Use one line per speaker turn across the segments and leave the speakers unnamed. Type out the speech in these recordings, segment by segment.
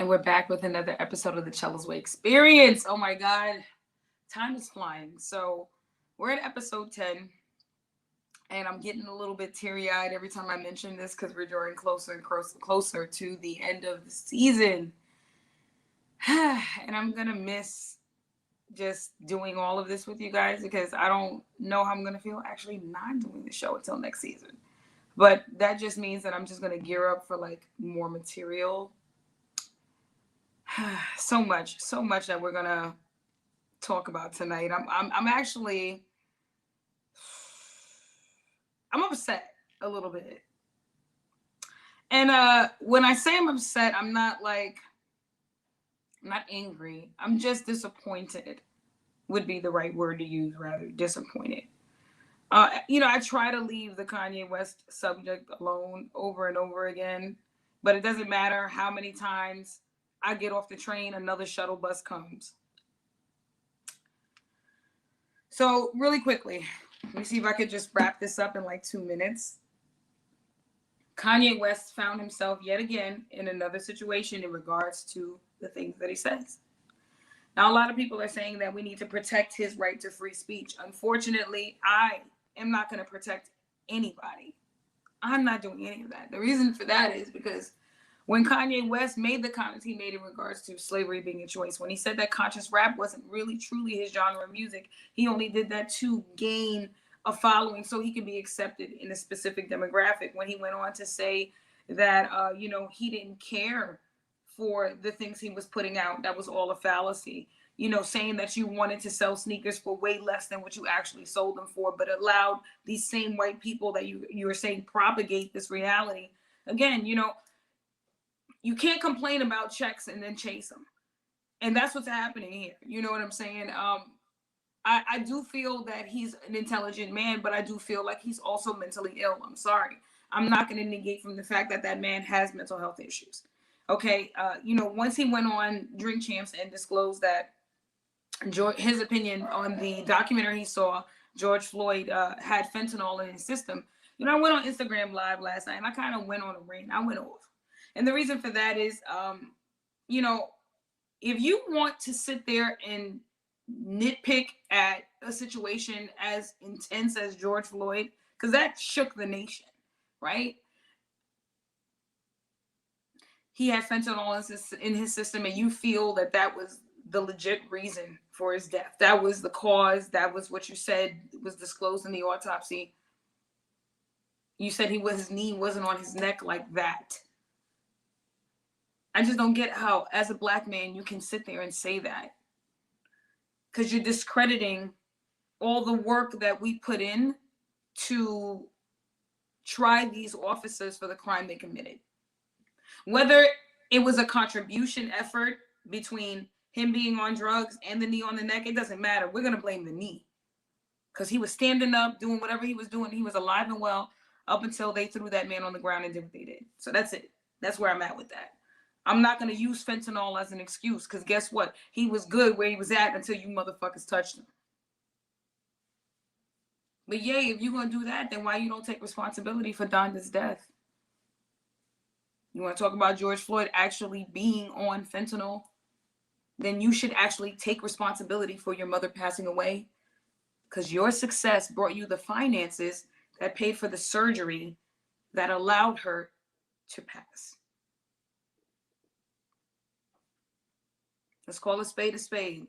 And we're back with another episode of the Chela's Way Experience. Oh my God, time is flying. So we're at episode 10, and I'm getting a little bit teary-eyed every time I mention this because we're drawing closer and closer to the end of the season. And I'm going to miss just doing all of this with you guys because I don't know how I'm going to feel actually not doing the show until next season. But that just means that I'm just going to gear up for like more material. So much that we're gonna talk about tonight. I'm actually I'm upset a little bit. And when I say I'm upset, I'm not angry. I'm just disappointed would be the right word to use, rather disappointed. I try to leave the Kanye West subject alone over and over again, but it doesn't matter how many times I get off the train, another shuttle bus comes. So really quickly, let me see if I could just wrap this up in like 2 minutes. Kanye West found himself yet again in another situation in regards to the things that he says. Now, a lot of people are saying that we need to protect his right to free speech. Unfortunately, I am not going to protect anybody. I'm not doing any of that. The reason for that is because when Kanye West made the comments he made in regards to slavery being a choice, when he said that conscious rap wasn't really truly his genre of music, he only did that to gain a following so he could be accepted in a specific demographic. When he went on to say that, he didn't care for the things he was putting out, that was all a fallacy. Saying that you wanted to sell sneakers for way less than what you actually sold them for, but allowed these same white people that you were saying propagate this reality. Again, you can't complain about checks and then chase them. And that's what's happening here. You know what I'm saying? I do feel that he's an intelligent man, but I do feel like he's also mentally ill. I'm sorry. I'm not going to negate from the fact that that man has mental health issues. Okay. Once he went on Drink Champs and disclosed that his opinion on the documentary he saw, George Floyd had fentanyl in his system. I went on Instagram Live last night and I kind of went on a rant. I went off. And the reason for that is, if you want to sit there and nitpick at a situation as intense as George Floyd, because that shook the nation, right? He had fentanyl in his system, and you feel that that was the legit reason for his death. That was the cause. That was what you said was disclosed in the autopsy. You said his knee wasn't on his neck like that. I just don't get how, as a black man, you can sit there and say that. Because you're discrediting all the work that we put in to try these officers for the crime they committed. Whether it was a contribution effort between him being on drugs and the knee on the neck, it doesn't matter. We're going to blame the knee. Because he was standing up, doing whatever he was doing. He was alive and well up until they threw that man on the ground and did what they did. So that's it. That's where I'm at with that. I'm not going to use fentanyl as an excuse because guess what? He was good where he was at until you motherfuckers touched him. But yeah, if you're going to do that, then why you don't take responsibility for Donda's death? You want to talk about George Floyd actually being on fentanyl? Then you should actually take responsibility for your mother passing away because your success brought you the finances that paid for the surgery that allowed her to pass. Let's call a spade a spade.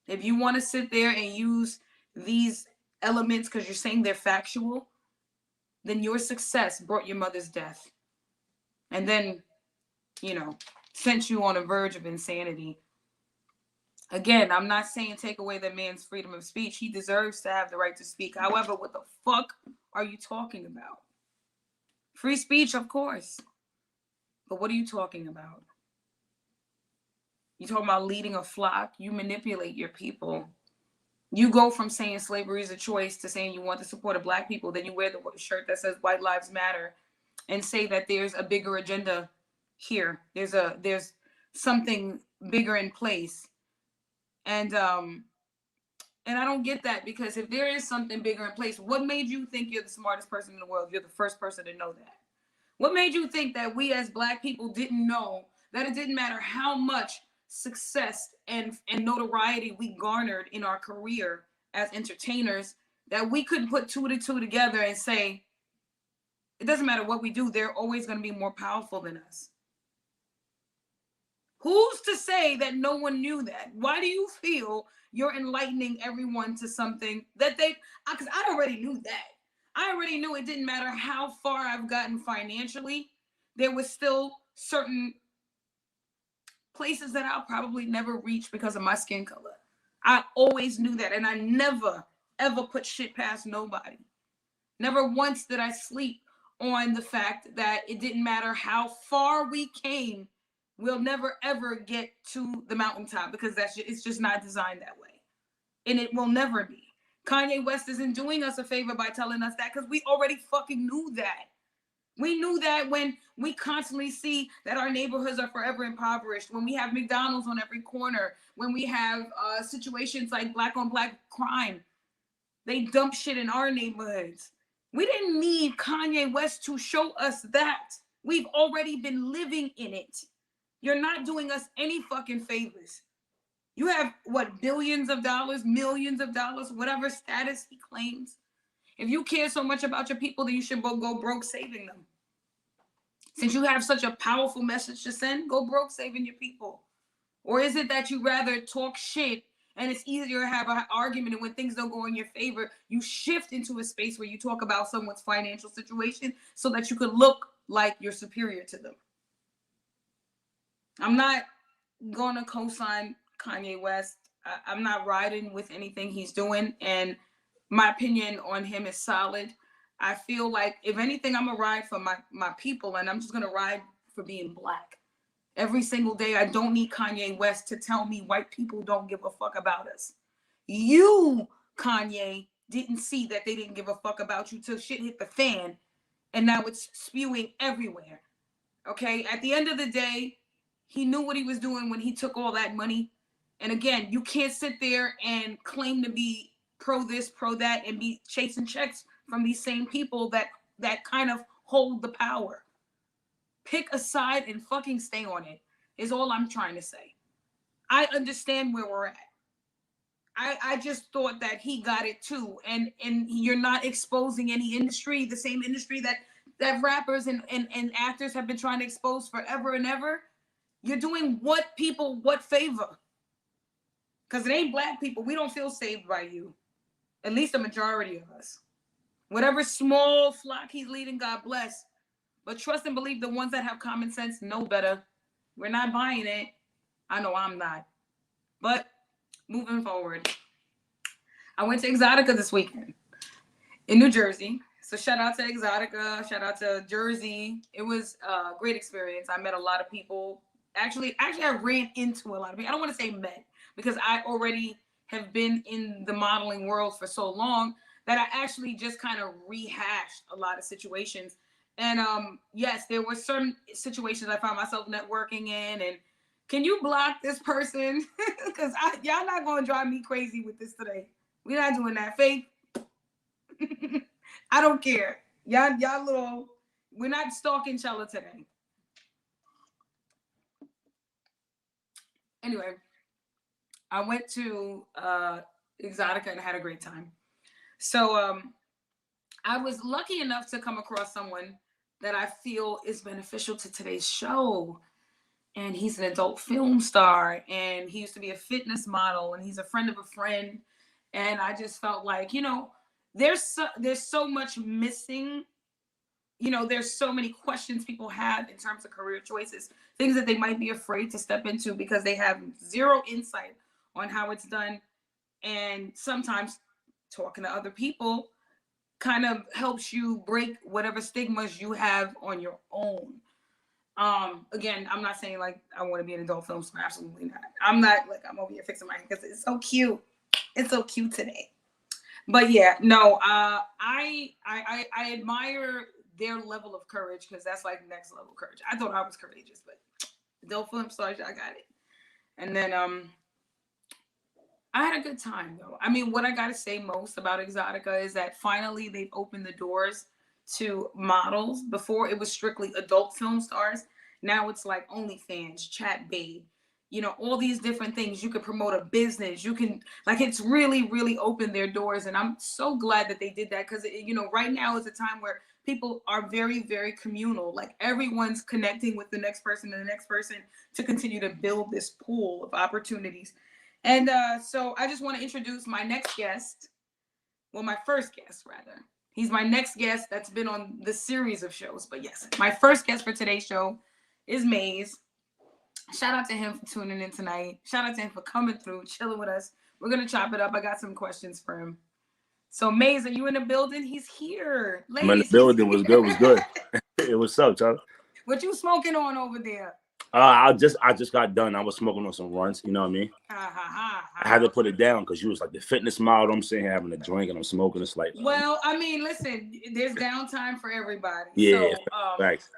If you want to sit there and use these elements because you're saying they're factual, then your success brought your mother's death. And then, sent you on a verge of insanity. Again, I'm not saying take away that man's freedom of speech. He deserves to have the right to speak. However, what the fuck are you talking about? Free speech, of course. But what are you talking about? You talking about leading a flock. You manipulate your people. You go from saying slavery is a choice to saying you want the support of black people. Then you wear the shirt that says White Lives Matter and say that there's a bigger agenda here. There's something bigger in place. And I don't get that because if there is something bigger in place, what made you think you're the smartest person in the world? You're the first person to know that. What made you think that we as black people didn't know that it didn't matter how much success and notoriety we garnered in our career as entertainers, that we couldn't put two to two together and say, it doesn't matter what we do, they're always going to be more powerful than us. Who's to say that no one knew that? Why do you feel you're enlightening everyone to something that because I already knew that. I already knew it didn't matter how far I've gotten financially, there was still certain places that I'll probably never reach because of my skin color. I always knew that, and I never, ever put shit past nobody. Never once did I sleep on the fact that it didn't matter how far we came, we'll never ever get to the mountaintop, because it's just not designed that way. And it will never be. Kanye West isn't doing us a favor by telling us that, because we already fucking knew that. We knew that when we constantly see that our neighborhoods are forever impoverished, when we have McDonald's on every corner, when we have situations like black on black crime, they dump shit in our neighborhoods. We didn't need Kanye West to show us that. We've already been living in it. You're not doing us any fucking favors. You have, what, billions of dollars, millions of dollars, whatever status he claims. If you care so much about your people, then you should go broke saving them. Since you have such a powerful message to send, go broke saving your people. Or is it that you rather talk shit and it's easier to have an argument, and when things don't go in your favor, you shift into a space where you talk about someone's financial situation so that you could look like you're superior to them? I'm not going to co-sign Kanye West. I'm not riding with anything he's doing, and my opinion on him is solid. I feel like, if anything, I'm going to ride for my people, and I'm just going to ride for being black. Every single day, I don't need Kanye West to tell me white people don't give a fuck about us. You, Kanye, didn't see that they didn't give a fuck about you till shit hit the fan, and now it's spewing everywhere. Okay? At the end of the day, he knew what he was doing when he took all that money. And again, you can't sit there and claim to be pro this, pro that, and be chasing checks from these same people that kind of hold the power. Pick a side and fucking stay on it, is all I'm trying to say. I understand where we're at. I just thought that he got it too. And you're not exposing any industry, the same industry that rappers and actors have been trying to expose forever and ever. You're doing what favor? Because it ain't black people. We don't feel saved by you. At least the majority of us. Whatever small flock he's leading, God bless. But trust and believe the ones that have common sense know better. We're not buying it. I know I'm not. But moving forward, I went to Exotica this weekend in New Jersey. So shout out to Exotica. Shout out to Jersey. It was a great experience. I met a lot of people. Actually, I ran into a lot of people. I don't want to say met, because I already have been in the modeling world for so long that I actually just kind of rehashed a lot of situations. And yes, there were certain situations I found myself networking in. And can you block this person? Because y'all not going to drive me crazy with this today. We're not doing that. Faith. I don't care. Y'all little, we're not stalking Chela today. Anyway, I went to Exotica and had a great time. So I was lucky enough to come across someone that I feel is beneficial to today's show. And he's an adult film star, and he used to be a fitness model, and he's a friend of a friend. And I just felt like, there's so much missing. There's so many questions people have in terms of career choices, things that they might be afraid to step into because they have zero insight on how it's done. And sometimes talking to other people kind of helps you break whatever stigmas you have on your own. Again, I'm not saying like I want to be an adult film star. Absolutely not. I'm not like I'm over here fixing my hair because it's so cute. It's so cute today. But yeah, no, I admire their level of courage, because that's like next level courage. I thought I was courageous, but adult film stars, I got it. And then I had a good time though. I mean, what I gotta say most about Exotica is that finally they've opened the doors to models. Before it was strictly adult film stars, Now it's like OnlyFans, Chat Babe, you know, all these different things. You could promote a business. You can, like, it's really, really opened their doors. And I'm so glad that they did that because, you know, right now is a time where people are very, very communal. Like, everyone's connecting with the next person and the next person to continue to build this pool of opportunities. And so I just want to introduce my next guest. Well, my first guest, rather. He's my next guest that's been on the series of shows. But yes, my first guest for today's show is Maze. Shout out to him for tuning in tonight. Shout out to him for coming through, chilling with us. We're going to chop it up. I got some questions for him. So, Maze, are you in the building? He's here.
I'm in the building. Was good. Was good. It was up, Charlie.
What you smoking on over there?
I just got done. I was smoking on some runs. You know what I mean? I had to put it down because you was like the fitness model. I'm sitting here having a drink and I'm smoking. It's like,
well, I mean, listen, there's downtime for everybody.
Yeah.
So,
thanks.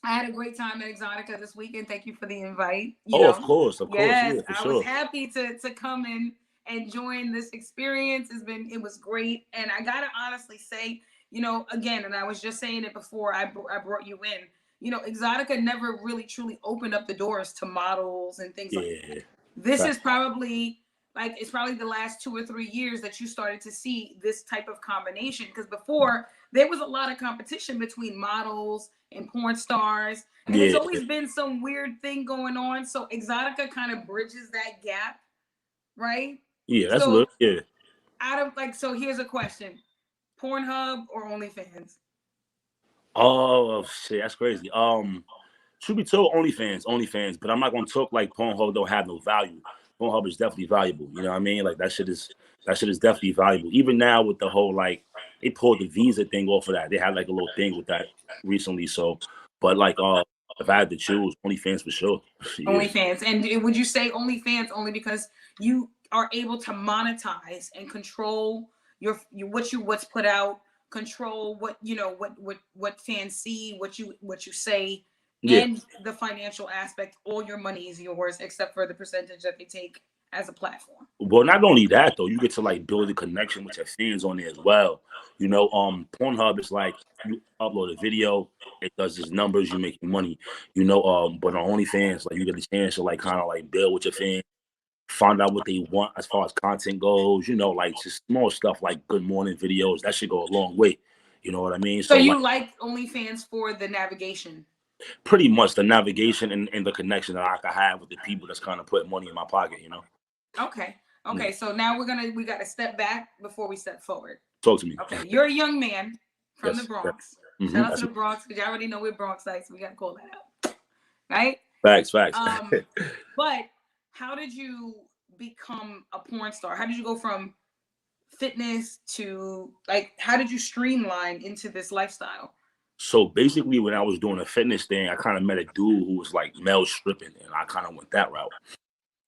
I had a great time at Exotica this weekend. Thank you for the invite.
Of course.
Yes,
Yeah,
I was happy to come in and join this experience. It was great. And I gotta honestly say, you know, again, and I was just saying it before I brought you in, you know, Exotica never really truly opened up the doors to models and things like that. This is probably it's probably the last 2 or 3 years that you started to see this type of combination, because before there was a lot of competition between models and porn stars, and there's always been some weird thing going on. So Exotica kind of bridges that gap, right?
Yeah, that's so, yeah.
Out of so here's a question: Pornhub or OnlyFans?
Oh shit, that's crazy. Should be told OnlyFans, but I'm not gonna talk like Pornhub don't have no value. Pornhub is definitely valuable. You know what I mean? Like that shit is definitely valuable. Even now with the whole they pulled the visa thing off of that. They had like a little thing with that recently. So, but if I had to choose, OnlyFans for sure.
OnlyFans, and would you say OnlyFans only because you are able to monetize and control what's put out, control what fans see, what you say, and the financial aspect? All your money is yours except for the percentage that they take as a platform.
Well, not only that though, you get to build a connection with your fans on there as well. You know, Pornhub is you upload a video, it does its numbers, you make money. You know, but on OnlyFans, you get a chance to kind of build with your fans, find out what they want as far as content goes. You know, just small stuff like good morning videos. That should go a long way. You know what I mean?
So you like OnlyFans for the navigation?
Pretty much the navigation and the connection that I can have with the people that's kind of putting money in my pocket. You know.
Okay. Okay. So now we got to step back before we step forward.
Talk to me.
Okay. You're a young man from the Bronx. Yes. Shout out to the Bronx, because you already know we're Bronxites. We got to call that out. Right?
Facts.
But how did you become a porn star? How did you go from fitness to how did you streamline into this lifestyle?
So basically, when I was doing a fitness thing, I kind of met a dude who was male stripping, and I kind of went that route.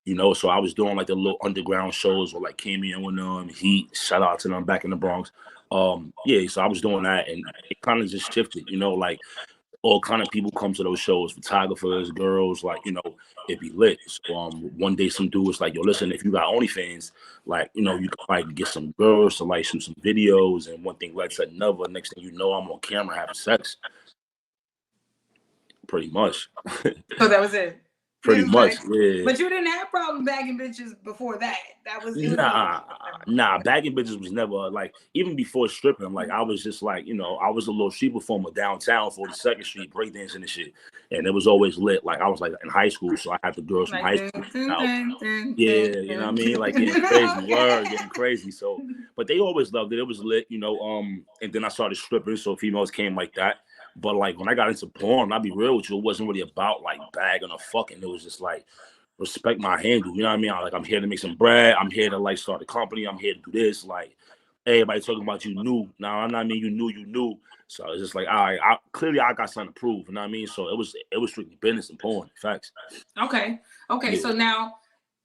You know, so I was doing the little underground shows or cameo with them. Heat, shout out to them back in the Bronx. Yeah, so I was doing that, and it kind of just shifted. You know, all kind of people come to those shows, photographers, girls, you know, it be lit. So one day some dude was yo, listen, if you got OnlyFans, you know, you can get some girls to shoot some videos, and one thing led to another. Next thing you know, I'm on camera having sex. Pretty much.
So that was it.
Pretty much, yeah.
But you didn't have problem bagging bitches before that. That was
nah. Bagging bitches was never even before stripping. I was just you know, I was a little street performer downtown for the 2nd Street breakdancing and shit, and it was always lit. I was in high school, so I had the girls from high school. Yeah, you know what I mean, getting crazy. So, but they always loved it. It was lit, you know. And then I started stripping, so females came like that. But when I got into porn, I'll be real with you, it wasn't really about bagging or fucking. It was just respect my handle. You know what I mean? I'm here to make some bread. I'm here to start a company. I'm here to do this. Everybody talking about you new. Now I'm not mean you knew. So it's just all right. Clearly I got something to prove. You know what I mean? So it was strictly business and porn. Facts.
Okay. Yeah.
Yeah.
So now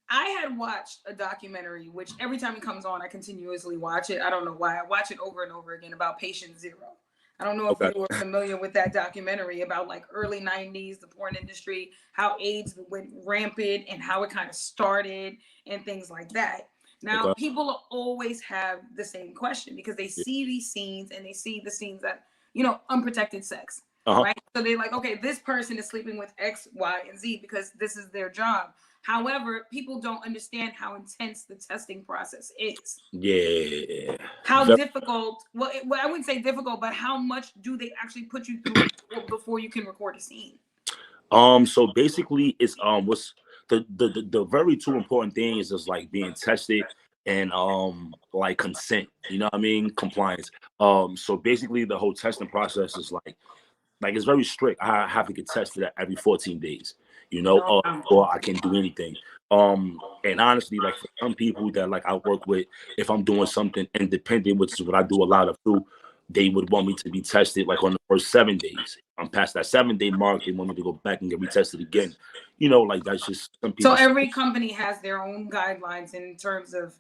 I had watched a documentary, which every time it comes on, I continuously watch it. I don't know why. I watch it over and over again, about Patient Zero. I don't know if you were familiar with that documentary about early 90s, the porn industry, how AIDS went rampant and how it kind of started and things like that. Now, people always have the same question because they see these scenes and they see the scenes that, you know, unprotected sex. right? So they're like, okay, this person is sleeping with X, Y, and Z because this is their job. However, people don't understand how intense the testing process is.
Yeah.
How difficult, well, I wouldn't say difficult, but how much do they actually put you through before you can record a scene?
So basically it's what's the very two important things is like being tested and like consent, you know what I mean? Compliance. So basically the whole testing process is like it's very strict. I have to get tested every 14 days, you know, or I can do anything. And honestly, like for some people that like I work with, if I'm doing something independent, which is what I do a lot of too, they would want me to be tested like on the first 7 days. I'm past that 7 day mark, they want me to go back and get retested again. You know, like that's just some people.
So every company has their own guidelines in terms of,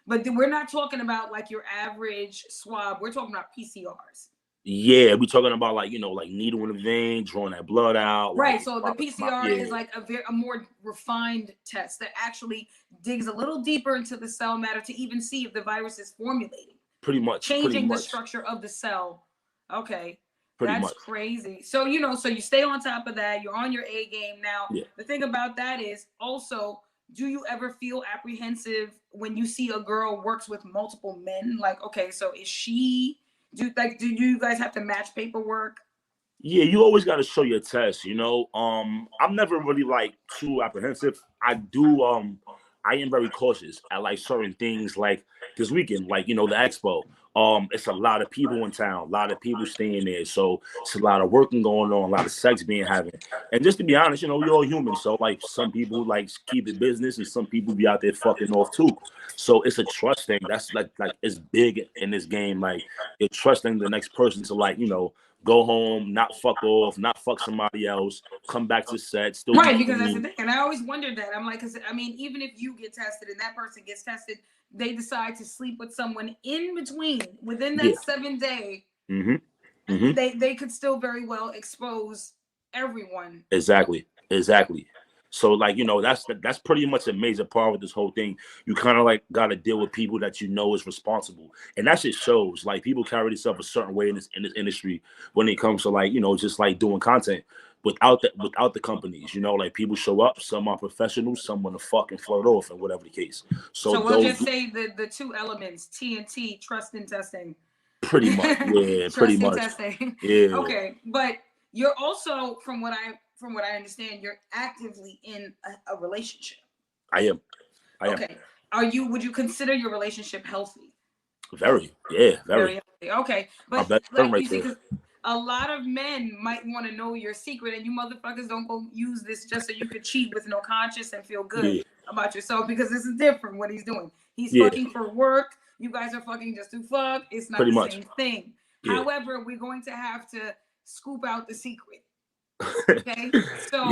but we're not talking about like your average swab. We're talking about PCRs.
Yeah, we're talking about like, you know, like needle in the vein, drawing that blood out.
Right.
Like,
so the PCR is like a more refined test that actually digs a little deeper into the cell matter to even see if the virus is formulating.
Pretty much.
Changing the structure of the cell. Okay. That's
much
crazy. So, you know, so you stay on top of that. You're on your A game. Now, the thing about that is also, do you ever feel apprehensive when you see a girl works with multiple men? Like, okay, so is she... do you guys have to match paperwork?
Yeah, you always got to show your test, you know. I'm never really like too apprehensive. I am very cautious at like certain things, like this weekend, like, you know, the expo. It's a lot of people in town, a lot of people staying there, so it's a lot of working going on, a lot of sex being having. And just to be honest, you know, we're all human, so like some people like keep it business, and some people be out there fucking off too. So it's a trust thing. That's like it's big in this game. Like you're trusting the next person to, like, you know, go home, not fuck off, not fuck somebody else, come back to set, still
right, because that's the thing. And I always wondered that. I'm like, because I mean, even if you get tested and that person gets tested, they decide to sleep with someone in between within that 7 day, they could still very well expose everyone.
Exactly. So like, you know, that's pretty much a major part of this whole thing. You kind of like got to deal with people that you know is responsible, and that shit shows. Like people carry themselves a certain way in this industry when it comes to, like, you know, just like doing content without the companies. You know, like people show up. Some are professionals. Some want to fucking flirt off, and whatever the case.
So we'll just say the two elements: TNT, trust and testing.
Pretty much, yeah. Pretty much,
testing.
Yeah.
Okay, but you're also, from what I understand, you're actively in a relationship.
I am.
Okay. Would you consider your relationship healthy?
Very. Yeah, very.
Healthy. Okay. But like you see, because a lot of men might want to know your secret, and you motherfuckers don't go use this just so you could cheat with no conscience and feel good about yourself, because this is different what he's doing. He's fucking for work. You guys are fucking just to fuck. It's not the same thing. However, we're going to have to scoop out the secret. Okay, so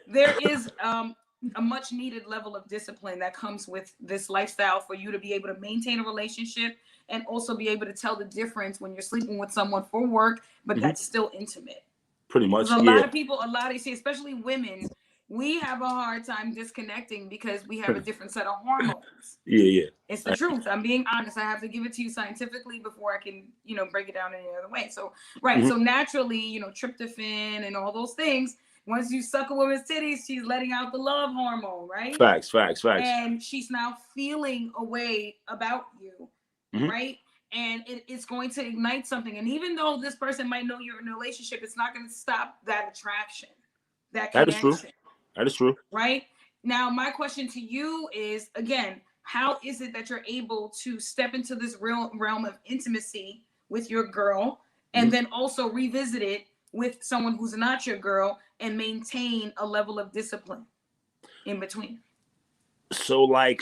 there is a much needed level of discipline that comes with this lifestyle for you to be able to maintain a relationship and also be able to tell the difference when you're sleeping with someone for work, but that's still intimate.
Pretty much.
A lot of people, especially women, we have a hard time disconnecting because we have a different set of hormones. It's the truth. I'm being honest. I have to give it to you scientifically before I can, you know, break it down any other way. So, so naturally, you know, tryptophan and all those things, once you suck a woman's titties, she's letting out the love hormone, right?
Facts.
And she's now feeling a way about you, right? And it's going to ignite something. And even though this person might know you're in a relationship, it's not going to stop that attraction, that connection.
That is true.
Right? Now, my question to you is, again, how is it that you're able to step into this realm of intimacy with your girl and then also revisit it with someone who's not your girl and maintain a level of discipline in between?
So, like,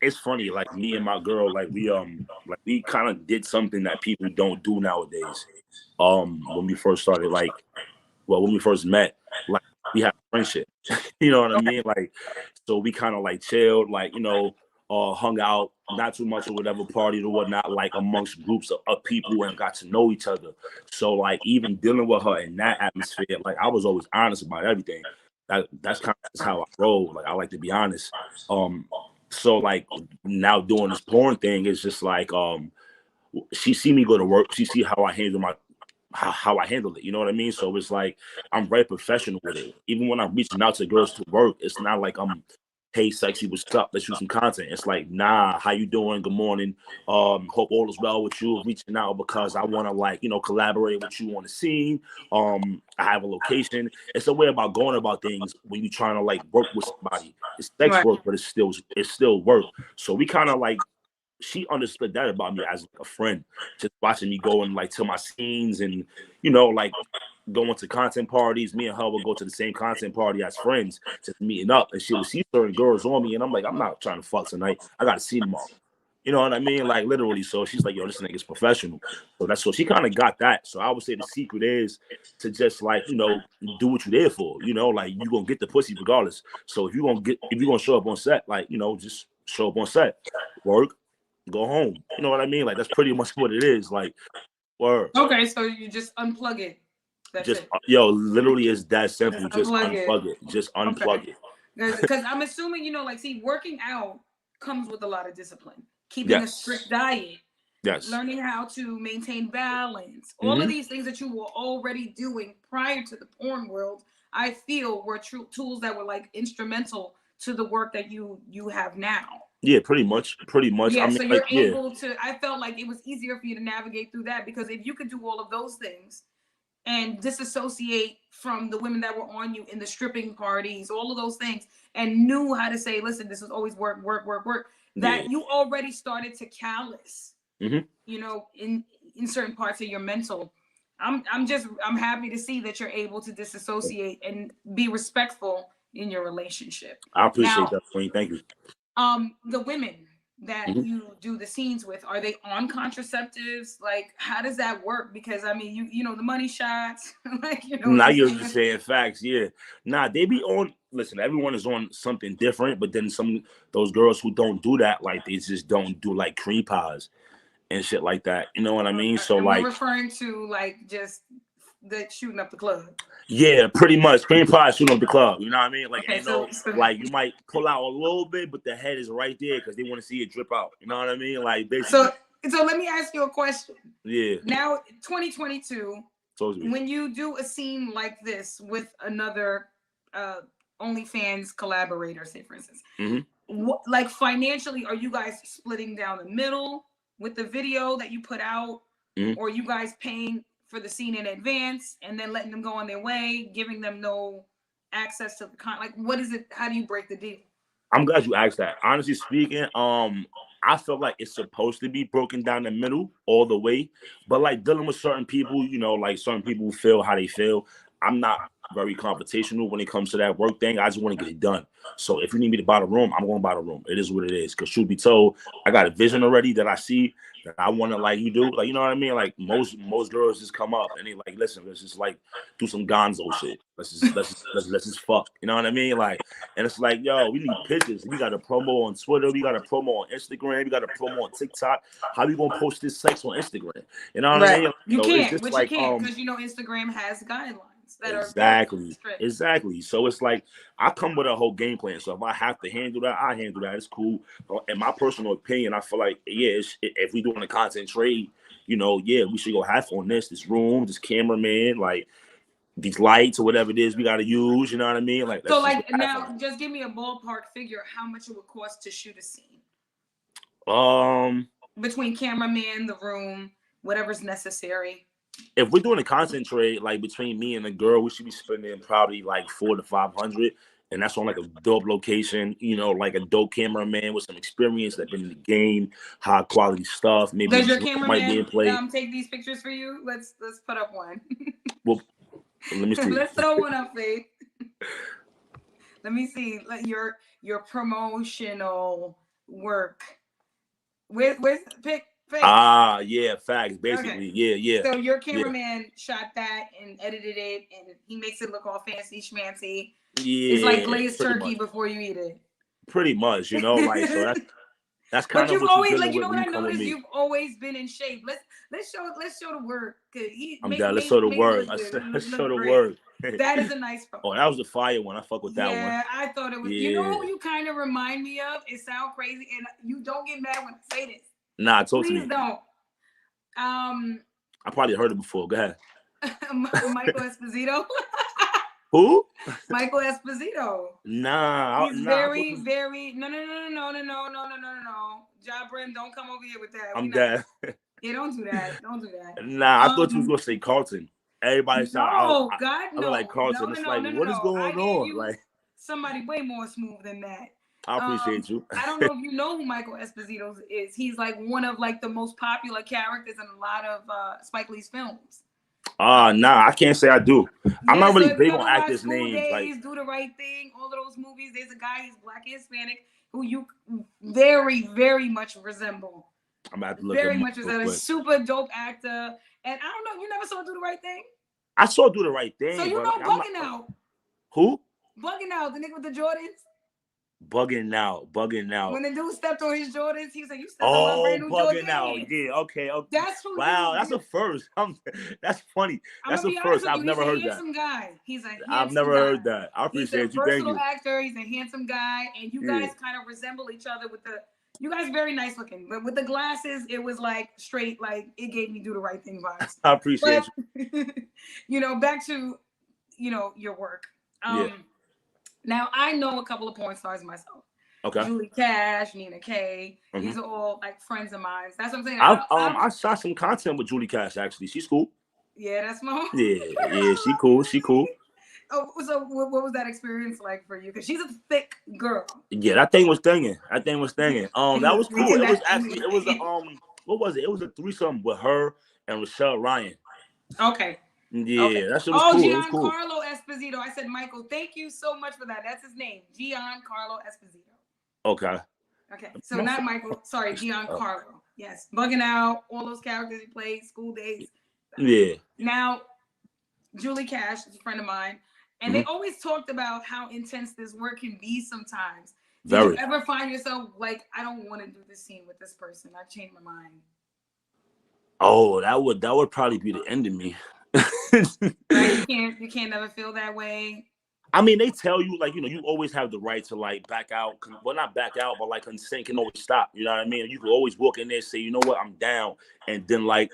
it's funny, like me and my girl, like we kind of did something that people don't do nowadays. When we first started, when we first met, like we had friendship. You know what I mean? Like, so we kind of like chilled, like, you know, hung out, not too much or whatever, partied or whatnot, like amongst groups of people, and got to know each other. So like even dealing with her in that atmosphere, like I was always honest about everything. That's kind of how I roll. Like I like to be honest. So like now doing this porn thing is just like she see me go to work, she see how I how I handle it. You know what I mean? So it's like I'm very professional with it. Even when I'm reaching out to girls to work, it's not like I'm, hey sexy, what's up? Let's shoot some content. It's like, nah, how you doing? Good morning. Hope all is well with you. Reaching out because I want to like, collaborate with you on the scene. I have a location. It's a way about going about things when you're trying to like work with somebody. It's sex
Right.
work, but it's still work. So we kind of like, she understood that about me as like a friend, just watching me go and like to my scenes and like going to content parties. Me and her would go to the same content party as friends, just meeting up, and she would see certain girls on me, and I'm like, I'm not trying to fuck tonight. I gotta see them all. You know what I mean? Like literally. So she's like, yo, this nigga's professional. So that's so she kind of got that. So I would say the secret is to just like, do what you're there for. Like you gonna get the pussy regardless. So if you're gonna show up on set, like, just show up on set, work, go home. You know what I mean? Like that's pretty much what it is. Like, word.
Okay, so you just unplug it. That's
Just
it.
literally is that simple. Just unplug it. Just unplug it.
Because I'm assuming, like, see, working out comes with a lot of discipline. Keeping a strict diet.
Yes.
Learning how to maintain balance. All of these things that you were already doing prior to the porn world, I feel were true tools that were like instrumental to the work that you have now.
Yeah, pretty much.
Yeah,
I mean,
so you're able to, I felt like it was easier for you to navigate through that, because if you could do all of those things and disassociate from the women that were on you in the stripping parties, all of those things, and knew how to say, listen, this is always work, that you already started to callous, in certain parts of your mental. I'm happy to see that you're able to disassociate and be respectful in your relationship.
I appreciate that, Queen. Thank you.
The women that you do the scenes with, are they on contraceptives? Like, how does that work? Because I mean, you know the money shots, like
Now you're just saying facts, yeah. Nah, they be on. Listen, everyone is on something different, but then those girls who don't do that, like they just don't do like cream pies and shit like that. You know what I mean? So like,
we're referring to like just the shooting up the club.
Yeah, pretty much. Cream pie shooting up the club. You know what I mean? Like,
Okay, so
like you might pull out a little bit, but the head is right there because they want to see it drip out. You know what I mean? Like, basically.
So let me ask you a question.
Yeah.
Now, 2022, when you do a scene like this with another OnlyFans collaborator, say for instance, like financially, are you guys splitting down the middle with the video that you put out, or are you guys paying for the scene in advance and then letting them go on their way, giving them no access to the like, what is it? How do you break the deal?
I'm glad you asked that. Honestly speaking, I feel like it's supposed to be broken down the middle all the way, but like dealing with certain people, like certain people feel how they feel. I'm not very confrontational when it comes to that work thing. I just want to get it done. So if you need me to buy the room, I'm going to buy the room. It is what it is. Because truth be told, I got a vision already that I see that I want to, like, you do. Like, you know what I mean? Like most girls just come up and they like, listen, let's just like do some gonzo shit. Let's just fuck. You know what I mean? Like, and it's like, yo, we need pictures. We got a promo on Twitter. We got a promo on Instagram. We got a promo on TikTok. How we gonna post this sex on Instagram? You know what I mean?
You
so
can't, which you can't, because Instagram has guidelines that are
exactly. So it's like I come with a whole game plan. So if I have to handle that, I handle that. It's cool. In my personal opinion, I feel like if we doing a content trade, we should go half on this room, this cameraman, like these lights or whatever it is we got to use. You know what I mean? Like
so, like now, just give me a ballpark figure how much it would cost to shoot a scene. Between cameraman, the room, whatever's necessary.
If we're doing a content trade, like between me and the girl, we should be spending probably like $400 to $500, and that's on like a dope location, like a dope cameraman with some experience that's been in the game, high quality stuff. Maybe
does your cameraman take these pictures for you? Let's put up one.
Well, let me see.
Let's throw one up, Faith. Let me see. Your promotional work. Where's pick? Face.
Yeah, facts. Basically, yeah.
So your cameraman shot that and edited it, and he makes it look all fancy schmancy. Yeah, it's like glazed turkey before you eat it.
Pretty much, like so that's kind of what you're doing. What I noticed,
you've always been in shape. Let's show the work.
Let's show the work. Let's show the work.
That is a nice promo.
Oh, that was the fire one. I fuck with that one.
Yeah, I thought it was. Yeah. You know who you kind of remind me of? It sounds crazy, and you don't get mad when I say this.
Nah, talk to me.
Please don't.
I probably heard it before. Go ahead.
Michael Esposito.
Who?
Michael Esposito.
Nah,
He's
nah.
very no. Jabrin, don't come over here with that.
I'm dead.
Yeah, don't do that. Don't do that.
Nah, I thought you was gonna say Carlton. Everybody said
No,
I
God,
look
no.
like Carlton. It's like, what is
I
going
gave
on?
you
Like,
somebody way more smooth than that.
I appreciate you.
I don't know if you know who Michael Esposito is. He's like one of like the most popular characters in a lot of Spike Lee's films.
Nah, I can't say I do. I'm not really big on actors'
School
names.
Days,
Like,
Do the Right Thing, all of those movies. There's a guy, he's black and Hispanic, who you very, very much resemble.
I'm about to look
very
at
much resemble. A super dope actor. And I don't know, you never saw Do the Right Thing?
I saw Do the Right Thing.
So you know Bugging Out.
Who?
Bugging Out, the nigga with the Jordans.
Bugging out.
When the dude stepped on his Jordans, he was like, "You stepped on my brand new Jordans."
Bugging out. Yeah, okay.
That's who.
Wow, that's a first. That's funny. That's a first. I've never heard that.
He's a handsome guy. He's a handsome
I've never heard that. I appreciate you. Thank you.
He's a versatile actor. He's a handsome guy, and you guys kind of resemble each other with the. You guys very nice looking, but with the glasses, it was like straight. Like it gave me Do the Right Thing vibes.
I appreciate you.
You know, back to your work. Now I know a couple of porn stars myself.
Okay.
Julie Cash, Nina Kay. These are all like friends of mine. That's what I'm saying.
I shot some content with Julie Cash actually. She's cool.
Yeah, that's my home.
Yeah, she cool. She cool.
Oh, so what was that experience like for you? Because she's a thick girl.
Yeah, that thing was stinging. That was cool. It was actually what was it? It was a threesome with her and Rochelle Ryan.
Okay.
Yeah, that shit was cool.
Giancarlo Esposito. I said Michael. Thank you so much for that. That's his name, Giancarlo Esposito.
Okay.
So not Michael. Sorry, Giancarlo. Yes, Bugging Out. All those characters he played. School Days.
Yeah.
Now, Julie Cash is a friend of mine, and they always talked about how intense this work can be sometimes. Did you ever find yourself like, I don't want to do this scene with this person? I've changed my mind.
Oh, that would probably be the end of me.
Right? You can't never feel that way.
I mean, they tell you, like, you always have the right to, like, back out. Well, not back out, but, like, consent can always stop. You know what I mean? You can always walk in there and say, you know what, I'm down. And then, like,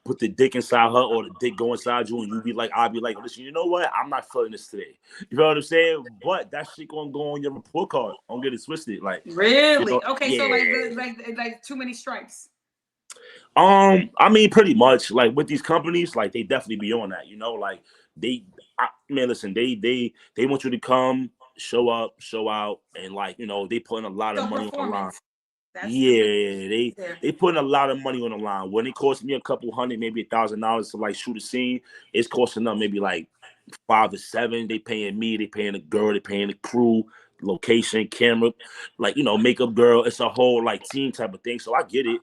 put the dick inside her or the dick go inside you. And I'll be like, listen, you know what? I'm not feeling this today. You know what I'm saying? But that shit going to go on your report card. Don't get it twisted. Like,
really? Okay, yeah. So, like too many strikes.
I mean, pretty much. Like, with these companies, like, they definitely be on that, like, listen, they want you to come, show up, show out, and like, they putting a lot of money on the line. They putting a lot of money on the line. When it costs me a couple $100, maybe $1,000 to like shoot a scene, it's costing them maybe like $5 to $7. They paying me, they paying the girl, they paying the crew, location, camera, like makeup girl. It's a whole like team type of thing. So I get it.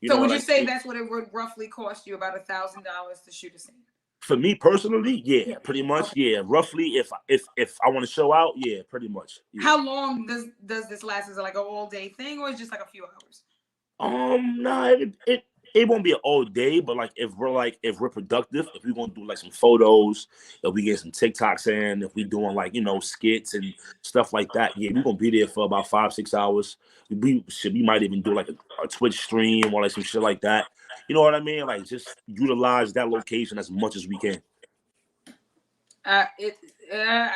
So would you say that's what it would roughly cost you, about $1,000 to shoot a scene?
For me personally, yeah, pretty much, yeah. Roughly, if I want to show out, yeah, pretty much. Yeah.
How long does this last? Is it like an all day thing, or is it just like a few hours?
No, it won't be an all day, but like if we're productive, if we're gonna do like some photos, if we get some TikToks in, if we doing like skits and stuff like that, yeah, we're gonna be there for about 5-6 hours. We might even do like a Twitch stream or like some shit like that. You know what I mean? Like, just utilize that location as much as we can.
I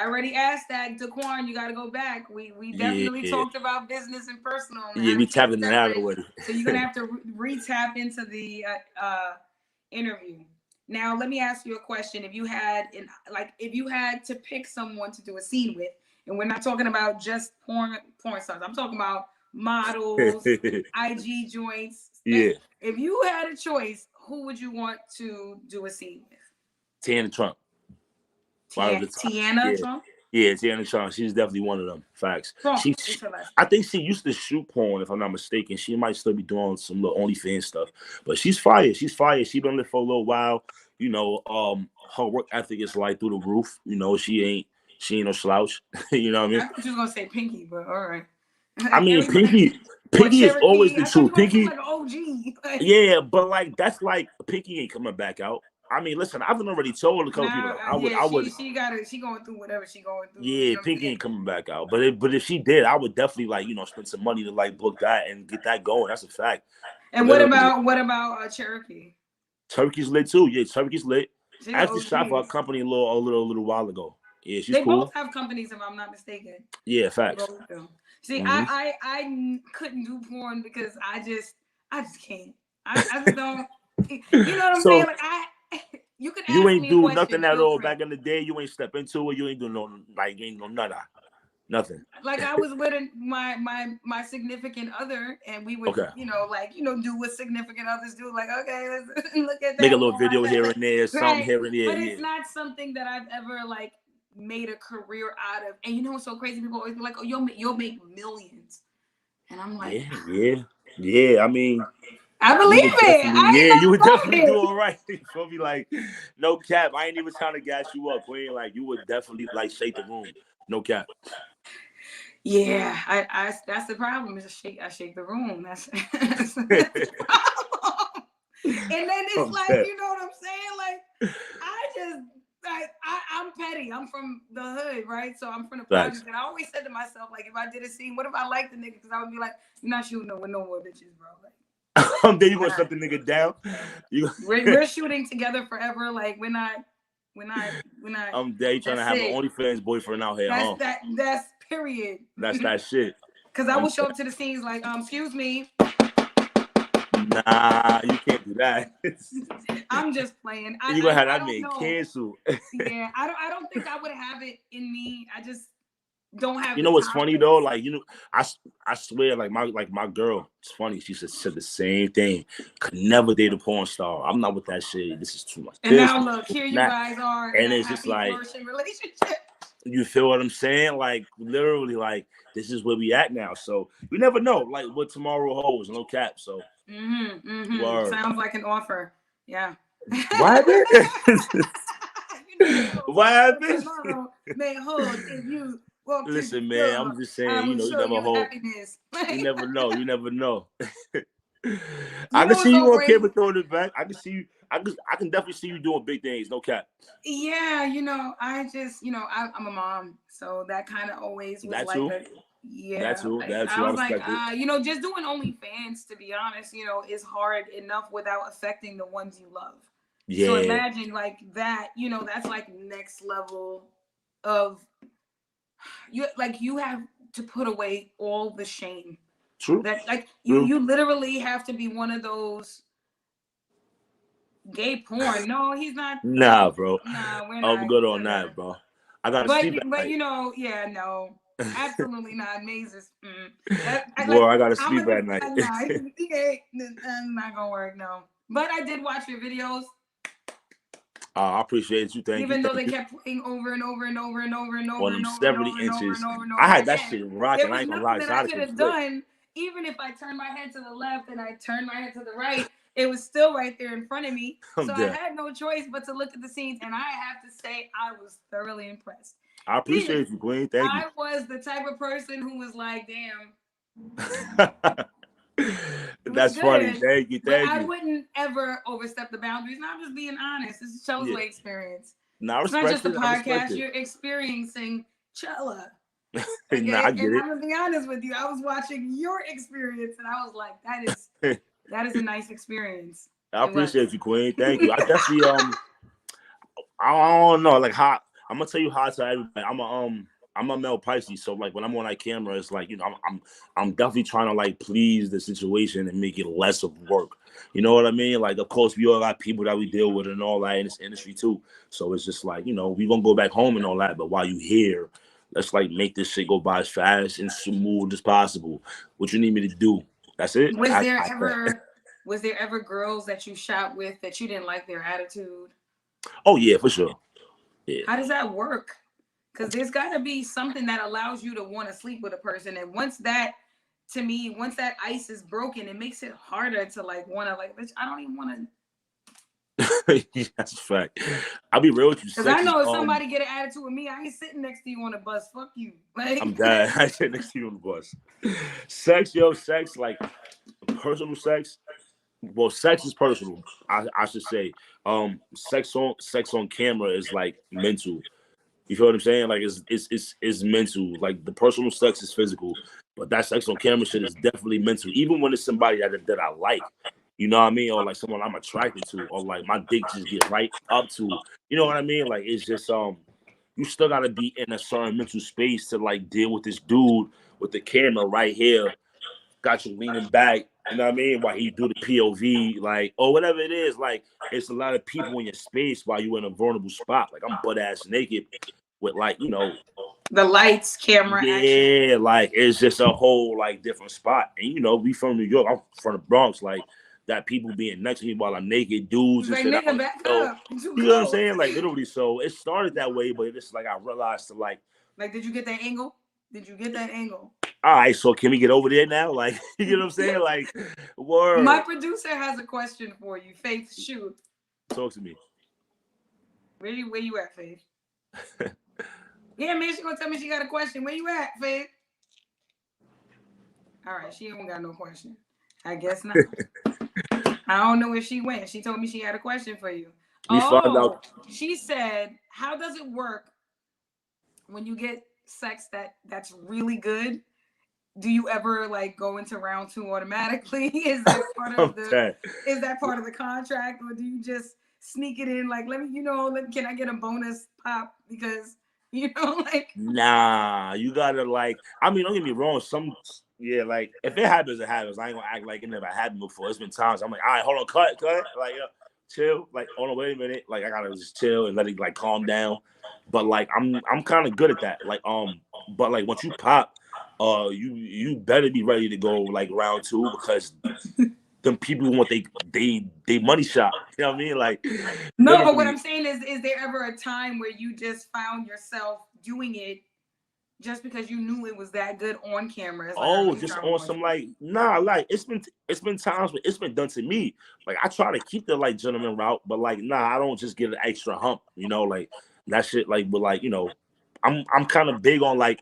already asked that, Daquan. You got to go back. We definitely talked about business and personal.
Yeah, we tapping that out already.
So you're gonna have to re-tap into the interview. Now, let me ask you a question. If you had to pick someone to do a scene with, and we're not talking about just porn stars. I'm talking about models, IG joints.
Yeah.
If you had a choice, who would you want to do a scene with?
Tiana Trump.
Tiana Trump?
Yeah, Tiana Trump. She's definitely one of them. Facts.
Trump.
I think she used to shoot porn, if I'm not mistaken. She might still be doing some little OnlyFans stuff. But she's fire. She's been lit for a little while. Her work ethic is like through the roof. She ain't no slouch. You know what I mean?
I thought you was gonna say Pinky, but all right.
I mean, Pinky is always the truth. Pinky,
like OG.
Yeah, but like that's like Pinky ain't coming back out. I mean, listen, I've already told a couple people I would.
She going through whatever she going through.
Yeah, Pinky ain't coming back out. But if she did, I would definitely spend some money to like book that and get that going. That's a fact.
And what about Cherokee?
Turkey's lit too. Yeah, Turkey's lit.
She's
I
an
actually shot for a
OG.
company a little while ago. Yeah, she's
They both
cool.
have companies, if I'm not mistaken.
Yeah,
They
facts.
both do. See,
Mm-hmm.
I couldn't do porn because I just can't. I just don't. You know what I'm saying?
So
Like you could
you
ask
ain't
me a
do
question,
nothing at
feel
all
free.
back in the day. You ain't step into it. You ain't do no like you ain't no nada, nothing.
Like I was with my significant other, and we would
Okay.
do what significant others do. Like, okay, let's look at
Make a
that
little video
porn.
here and there, something
Right.
here and there.
But
Yeah.
it's not something that I've ever like made a career out of. And you know what's so crazy? People always be like, "Oh, you'll make millions," and I'm like,
Yeah. I mean,
I
you
believe
would
it.
definitely,
I
yeah,
ain't
you would
know about
definitely do
it.
all right. You feel me? Like, no cap. I ain't even trying to gas you up, Queen. Like, you would definitely like shake the room. No cap.
Yeah, I that's the problem. Is I shake the room. That's the problem. And then it's like, you know what I'm saying? Like, I'm petty. I'm from the hood, right? So I'm from the projects, and I always said to myself, like, if I did a scene, what if I liked the nigga? Because I would be like, you're not shooting with no more bitches, bro. Like,
Then you gonna shut the nigga down?
we're shooting together forever. Like, we're not.
I'm there. You trying to have an OnlyFans boyfriend out here, huh?
That's period.
That's that shit.
Because I will show up to the scenes like, excuse me.
Nah, you can't do that.
I'm just playing.
You gonna have
I
that
don't
man
know.
cancel.
Yeah, I don't think I would have it in me. I just don't have.
You know what's funny though? Like, you know, I swear, like my girl, it's funny. She said the same thing. Could never date a porn star. I'm not with that shit. This is too much.
And now look, here you guys are in
and
a
it's just
happy,
like
flourishing relationship.
You feel what I'm saying? Like literally, like this is where we at now. So you never know, like what tomorrow holds. No cap. So
Sounds like an offer. Yeah.
What happened? What happened?
Tomorrow may hold if you walk.
Listen, man, I'm just saying, you know, you never hold.
Happiness.
You never know. You never know.
I
can see you on camera throwing it back. I can see you. I can definitely see you doing big things. No cap.
Yeah, you know, I just, you know, I'm a mom, so that kind of always was
That
like
too.
Yeah,
That too.
I was like, you know, just doing OnlyFans, to be honest, you know, is hard enough without affecting the ones you love. Yeah. So imagine like that, you know, that's like next level of you have to put away all the shame.
True.
That like you literally have to be one of those gay porn. No, he's not.
Nah, bro.
Nah, we're
not. I'm good on
together.
that, bro. I gotta see.
But you know, yeah, no, absolutely not. Mazes.
Boy, I gotta sleep at night.
Nah, I'm not gonna work. No, but I did watch your videos.
I appreciate you. Thank you.
Even though they kept playing over and over and over and over and over and over
70 inches. I had that shit rocking. I ain't gonna lie.
That I could have done, even if I turned my head to the left and I turned my head to the right. It was still right there in front of me. So I had no choice but to look at the scenes. And I have to say, I was thoroughly impressed.
I appreciate you, Queen. Thank you.
I was the type of person who was like,
damn. That's funny. Thank you.
I wouldn't ever overstep the boundaries. Now I'm just being honest. This is Chela's way experience. It's not just a podcast. You're experiencing Chela. Okay?
Nah, I get it.
I'm gonna be honest with you. I was watching your experience and I was like, that is a nice experience.
I appreciate you, Queen. Thank you. I definitely I don't know, like how I'm gonna tell you how to everybody. I'm a male Pisces, so like when I'm on that camera, it's like, you know, I'm definitely trying to like please the situation and make it less of work. You know what I mean? Like, of course, we all got people that we deal with and all that in this industry too. So it's just like, you know, we gonna go back home and all that, but while you here, let's like make this shit go by as fast and smooth as possible. What you need me to do? That's it.
Was there ever girls that you shot with that you didn't like their attitude?
Oh yeah, for sure. Yeah.
How does that work? Because there's got to be something that allows you to want to sleep with a person, and once that ice is broken, it makes it harder to like want to like. Bitch, I don't even want
to. That's a fact. I'll be real with you.
Because I know if somebody get an attitude with me, I ain't sitting next to you on the bus. Fuck you. Like,
I'm dead. I sit next to you on the bus. Sex, like personal sex. Well, sex is personal. I should say. Sex on camera is like mental. You feel what I'm saying? Like it's mental. Like the personal sex is physical, but that sex on camera shit is definitely mental. Even when it's somebody that I like, You know what I mean? Or like someone I'm attracted to, or like my dick just get right up to. You know what I mean? Like it's just you still gotta be in a certain mental space to like deal with this dude with the camera right here, got you leaning back. You know what I mean? While he do the POV, like or whatever it is, like it's a lot of people in your space while you in a vulnerable spot. Like I'm butt ass naked with like
the lights, camera, action.
yeah, like it's just a whole like different spot. And we from New York, I'm from the Bronx, like that people being next to me while I'm naked dudes and
Like
shit.
nigga, back up.
You know what I'm saying? Like literally, so it started that way, but it's like I realized to like
did you get that angle? Did you get that angle?
All right, so can we get over there now? Like, you know what I'm saying? Like, word.
My producer has a question for you, Faith. Shoot.
Talk to me.
Where you at, Faith? Yeah, man, she gonna tell me she got a question. Where you at, Faith? All right, she ain't got no question. I guess not. I don't know if she went. She told me she had a question for you.
We found out.
She said, how does it work when you get sex that's really good? Do you ever like go into round 2 automatically? Is that part of the contract, or do you just sneak it in? Like, can I get a bonus pop because like?
Nah, you gotta like. I mean, don't get me wrong. Like if it happens, it happens. I ain't gonna act like it never happened before. It's been times I'm like, all right, hold on, cut. Like, chill. Like, hold on, wait a minute. Like, I gotta just chill and let it like calm down. But like, I'm kind of good at that. Like, but like once you pop. You better be ready to go like round 2 because them people want they money shot. You know what I mean? Like
no, but what I'm saying is there ever a time where you just found yourself doing it just because you knew it was that good on camera?
Like, just on some like like it's been times when it's been done to me. Like I try to keep the like gentleman route, but like I don't just get an extra hump. Like that shit. Like, but like I'm kind of big on like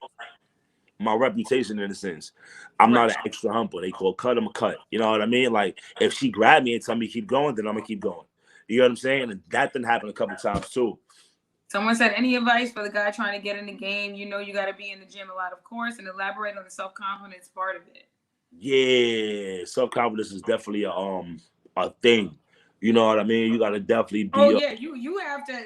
my reputation in a sense. I'm not an extra humper. They call cut him a cut. You know what I mean? Like if she grabbed me and tell me keep going, then I'm gonna keep going. You know what I'm saying? And that didn't happen a couple times too.
Someone said, any advice for the guy trying to get in the game? You got to be in the gym a lot, of course, and elaborate on the self-confidence part of it.
Yeah, self-confidence is definitely a thing. You know what I mean? You got to definitely be.
Oh yeah, you have to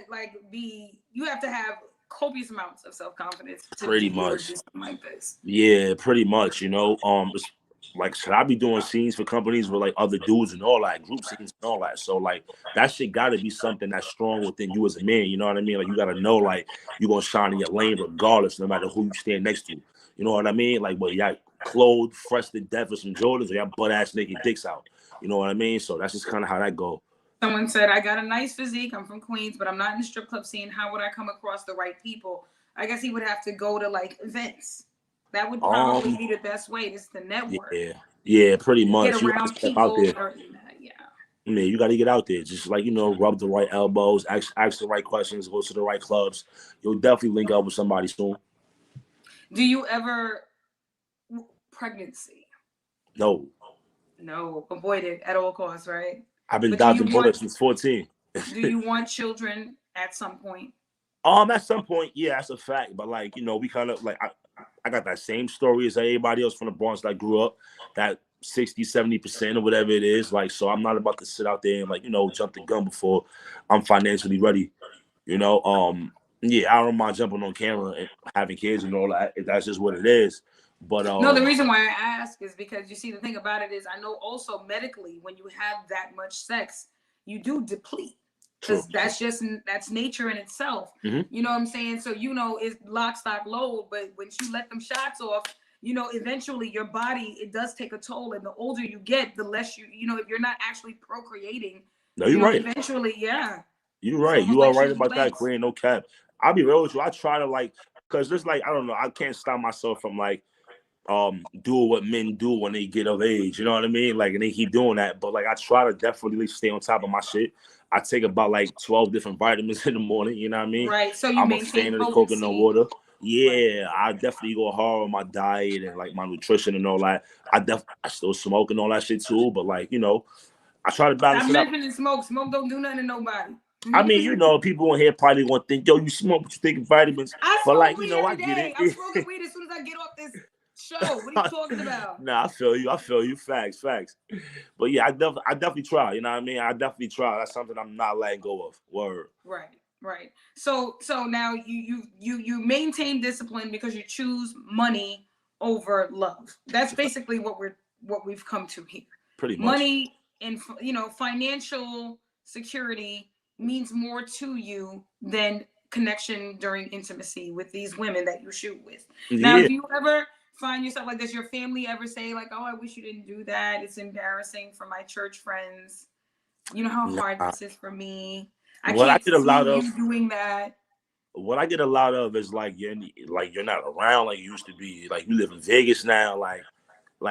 you have to have copious amounts of self-confidence to
pretty
be
much
able to do something like this.
Yeah, pretty much. It's like, should I be doing scenes for companies with like other dudes and all that, group scenes and all that? So like that shit got to be something that's strong within you as a man. You know what I mean? Like you got to know like you're gonna shine in your lane regardless, no matter who you stand next to. You know what I mean? Like, well, y'all clothed fresh to death with some Jordans, or y'all butt ass naked dicks out. You know what I mean? So that's just kind of how that go.
Someone said, I got a nice physique. I'm from Queens, but I'm not in the strip club scene. How would I come across the right people? I guess he would have to go to like events. That would probably be the best way. This is the network.
Yeah, pretty much.
Get around people.
Yeah, you got to get out there. Just like, rub the right elbows, ask the right questions, go to the right clubs. You'll definitely link up with somebody soon.
Do you ever pregnancy?
No,
avoid it at all costs, right?
I've been dodging bullets since 14.
Do you want children at some point?
At some point, yeah, that's a fact. But like, we kind of like I got that same story as everybody else from the Bronx that grew up, that 60-70% or whatever it is. Like, so I'm not about to sit out there and like, jump the gun before I'm financially ready. Yeah, I don't mind jumping on camera and having kids and all that. That's just what it is. But
no, the reason why I ask is because you see, the thing about it is, I know also medically, when you have that much sex, you do deplete. Because that's nature in itself. Mm-hmm. You know what I'm saying? So, it's lock, stock, load. But once you let them shots off, eventually your body, it does take a toll. And the older you get, the less if you're not actually procreating.
No, you're right.
Eventually, yeah.
You're right. You are right about that, Queen. No cap. I'll be real with you. I try to like, because there's like, I don't know, I can't stop myself from like, do what men do when they get of age. You know what I mean? Like, and they keep doing that. But like, I try to definitely stay on top of my shit. I take about like 12 different vitamins in the morning. You know what I mean?
Right. So
I'm a fan of the coconut water. Yeah, I definitely go hard on my diet and like my nutrition and all that. I still smoke and all that shit too. But like, I try to balance it out.
I'm mentioning smoke. Smoke don't do nothing to nobody.
I mean, people in here probably gonna think, yo, you smoke, but you taking vitamins.
I
but like,
weed
I
get
it.
I'm smoking weed as soon as I get off this show. What are you talking about?
Nah, I feel you. I feel you. Facts, facts. But yeah, I definitely try. You know what I mean? I definitely try. That's something I'm not letting go of. Word.
Right, right. So now you maintain discipline because you choose money over love. That's basically what we've come to here.
Pretty much.
Money and financial security means more to you than connection during intimacy with these women that you shoot with. Now,
Yeah.
do you ever find yourself like, does your family ever say like, oh, I wish you didn't do that, it's embarrassing for my church friends, you know how hard
Nah.
this is for me, I
What I
can't
get a
see
lot of.
you doing that?
What I get a lot of is like you're not around like you used to be. Like you live in Vegas now. Like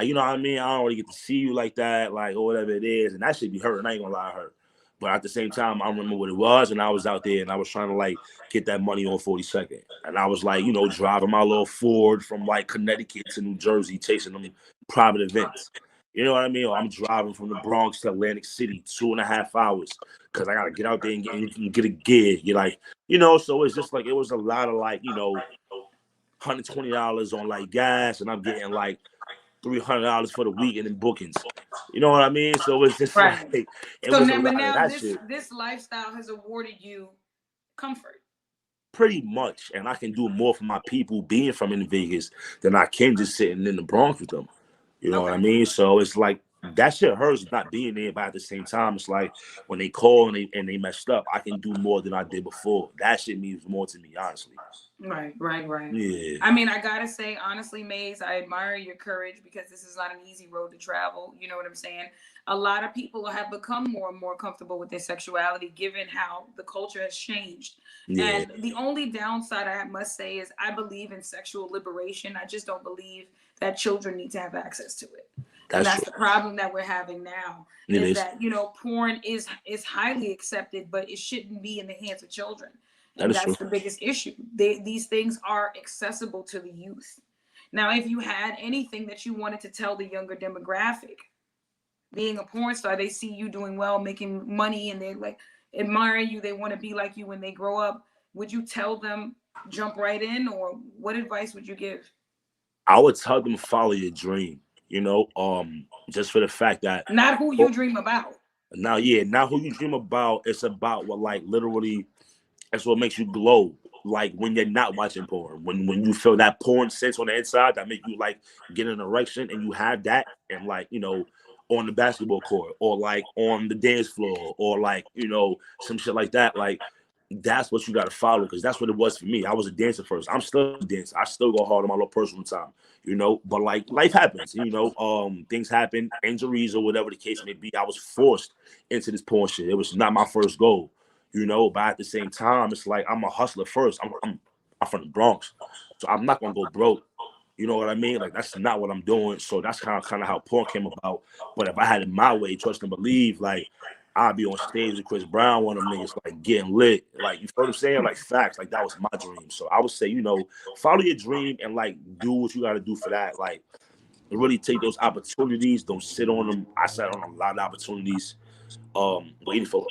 you know what I mean. I don't really get to see you like that. Like or whatever it is, and that should be hurting. I ain't gonna lie, hurt. But at the same time, I remember what it was, and I was out there, and I was trying to like get that money on 42nd, and I was like, driving my little Ford from like Connecticut to New Jersey, chasing them private events. You know what I mean? Or I'm driving from the Bronx to Atlantic City, 2.5 hours, because I gotta get out there and get a gig. You're like, so it's just like it was a lot of like, $120 on like gas, and I'm getting like $300 for the week and then bookings. You know what I mean? So it's just
Right.
like it
So
was a
now, but
lot of
now
that
this
shit.
this lifestyle has awarded you comfort.
Pretty much, and I can do more for my people being from in Vegas than I can just sitting in the Bronx with them. You know what I
Okay.
mean? So it's like that shit hurts not being there, but at the same time, it's like when they call and they messed up, I can do more than I did before. That shit means more to me, honestly.
Right, right, right.
Yeah.
I mean, I gotta say, honestly, Maze, I admire your courage because this is not an easy road to travel. You know what I'm saying? A lot of people have become more and more comfortable with their sexuality given how the culture has changed.
Yeah.
And the only downside I must say is I believe in sexual liberation. I just don't believe that children need to have access to it. And
That's
that's
true.
the problem that we're having now
It
is
is.
that, porn is highly accepted, but it shouldn't be in the hands of children.
That
And
is
that's
true.
the biggest issue. These things are accessible to the youth. Now, if you had anything that you wanted to tell the younger demographic, being a porn star, they see you doing well, making money, and they like admire you. They want to be like you when they grow up. Would you tell them jump right in, or what advice would you give?
I would tell them follow your dream, just for the fact that
Not who you dream about.
now, yeah, now who you dream about, it's about what like literally that's what makes you glow. Like when you're not watching porn, when you feel that porn sense on the inside that make you like get an erection, and you have that, and like on the basketball court or like on the dance floor or like some shit like that. Like that's what you got to follow, because that's what it was for me. I was a dancer first. I'm still a dancer. I still go hard on my little personal time, But like life happens, things happen, injuries or whatever the case may be. I was forced into this porn shit. It was not my first goal. But at the same time, it's like I'm a hustler first. I'm from the Bronx, so I'm not gonna go broke. You know what I mean? Like that's not what I'm doing. So that's kind of how porn came about. But if I had it my way, trust and believe, like I'd be on stage with Chris Brown, one of them niggas, like getting lit. Like you feel what I'm saying? Like facts. Like that was my dream. So I would say, follow your dream and like do what you got to do for that. Like really take those opportunities. Don't sit on them. I sat on a lot of opportunities. Waiting for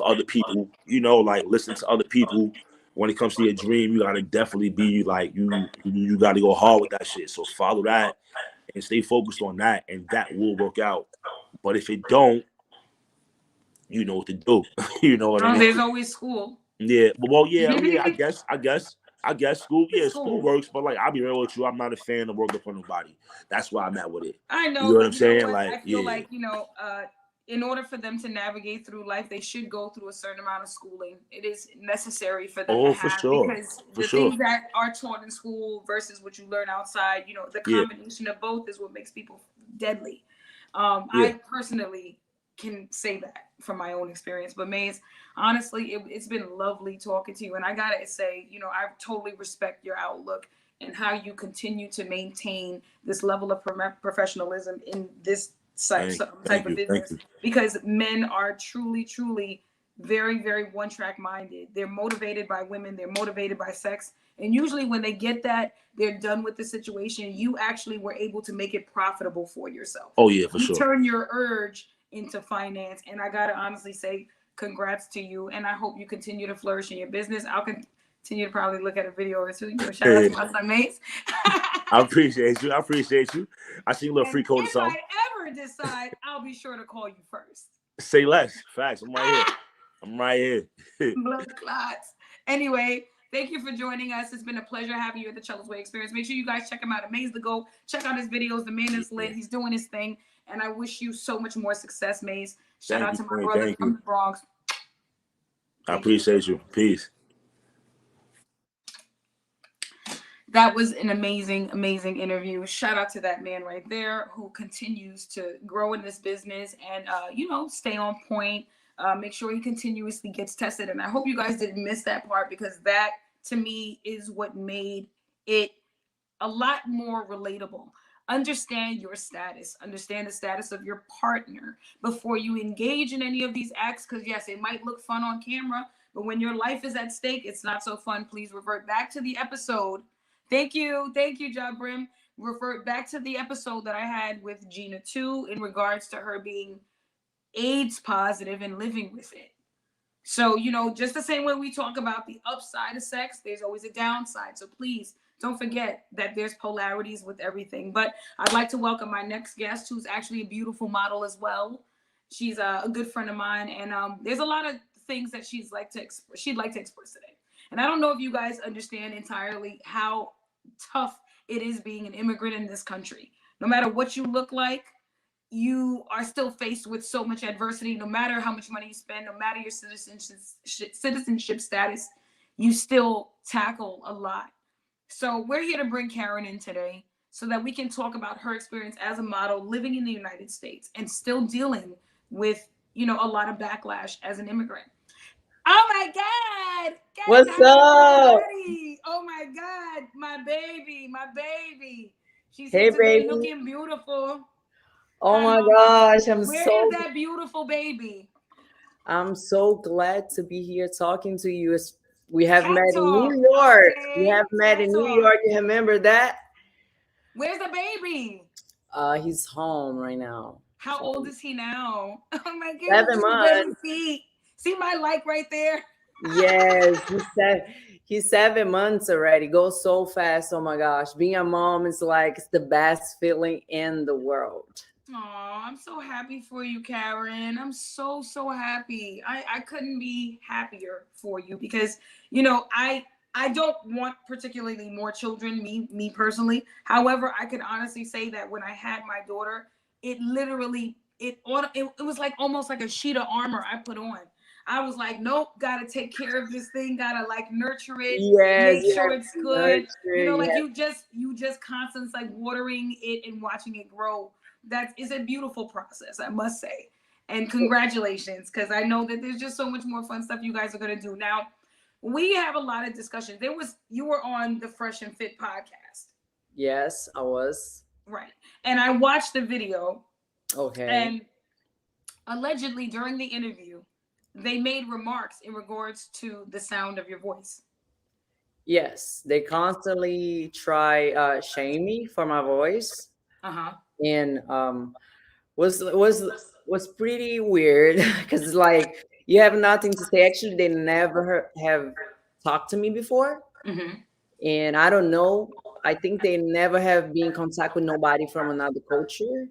other people, like listen to other people. When it comes to your dream, you gotta definitely be like you gotta go hard with that shit. So follow that and stay focused on that, and that will work out. But if it don't, you know what to do. You know what I
Oh,
mean?
there's always school.
Yeah. Well, yeah. I guess school. Yeah, school
School.
works. But like, I'll be real with you. I'm not a fan of working for nobody. That's why I'm at with it.
I
You
know,
know what I'm
but you know
saying?
what?
Like,
I feel
yeah.
like, in order for them to navigate through life, they should go through a certain amount of schooling. It is necessary for them to
Oh, for
have
sure.
because
For
the
sure.
things that are taught in school versus what you learn outside, the
Yeah.
combination of both is what makes people deadly.
Yeah.
I personally can say that from my own experience. But Maze, honestly, it's been lovely talking to you. And I gotta say, I totally respect your outlook and how you continue to maintain this level of professionalism in this
Thank you.
type
Thank
of
you. Thank
business,
you.
because men are truly, truly very, very one track minded. They're motivated by women, they're motivated by sex. And usually when they get that, they're done with the situation. You actually were able to make it profitable for yourself.
Oh yeah, for
You
sure.
turn your urge into finance. And I got to honestly say, congrats to you. And I hope you continue to flourish in your business. I'll continue to probably look at a video or two. Shout out to my son Mace.
I appreciate you. I see a little free code or
if
something.
I ever decide, I'll be sure to call you first.
Say less. Facts. I'm right here.
Blood clots. Anyway, thank you for joining us. It's been a pleasure having you at the Chela's Way Experience. Make sure you guys check him out. Amaze the Go. Check out his videos. The man is lit. He's doing his thing. And I wish you so much more success, Maze. Shout out to my brother from the Bronx.
I appreciate you. Peace.
That was an amazing, amazing interview. Shout out to that man right there who continues to grow in this business and, stay on point. Make sure he continuously gets tested. And I hope you guys didn't miss that part, because that, to me, is what made it a lot more relatable. Understand your status. Understand the status of your partner before you engage in any of these acts, because, yes, it might look fun on camera, but when your life is at stake, it's not so fun. Please revert back to the episode. Thank you, Jabrim. Revert back to the episode that I had with Gina 2 in regards to her being AIDS positive and living with it. So, just the same way we talk about the upside of sex, there's always a downside. So please don't forget that there's polarities with everything. But I'd like to welcome my next guest, who's actually a beautiful model as well. She's a good friend of mine, and there's a lot of things that she'd like to express today. And I don't know if you guys understand entirely how tough it is being an immigrant in this country. No matter what you look like, you are still faced with so much adversity. No matter how much money you spend, no matter your citizenship status, you still tackle a lot. So we're here to bring Karen in today so that we can talk about her experience as a model living in the United States and still dealing with, a lot of backlash as an immigrant. Oh my God!
What's up?
Oh my God, my baby. She's
hey,
here today
baby.
looking beautiful.
Oh my gosh,
Where is that beautiful baby?
I'm so glad to be here talking to you. We have met in New York.
Okay.
We have met in New York. You remember that?
Where's the baby?
He's home right now.
How old is he now? Oh my God.
7 months.
See my like right there?
Yes, he's 7 months already. Goes so fast. Oh my gosh. Being a mom is it's the best feeling in the world.
Oh, I'm so happy for you, Karen. I'm so happy. I couldn't be happier for you because, I don't want particularly more children, me personally. However, I can honestly say that when I had my daughter, it literally, it was like almost like a sheet of armor I put on. I was like, nope, gotta take care of this thing, gotta nurture it, make sure it's good. You just constantly watering it and watching it grow. That is a beautiful process, I must say. And congratulations, because I know that there's just so much more fun stuff you guys are gonna do. Now, we have a lot of discussions. You were on the Fresh and Fit podcast.
Yes, I was.
Right. And I watched the video.
Okay.
And allegedly during the interview, they made remarks in regards to the sound of your voice.
Yes, they constantly try shame me for my voice. And was pretty weird because you have nothing to say. Actually, they never have talked to me before.
Mm-hmm.
And I don't know. I think they never have been in contact with nobody from another culture.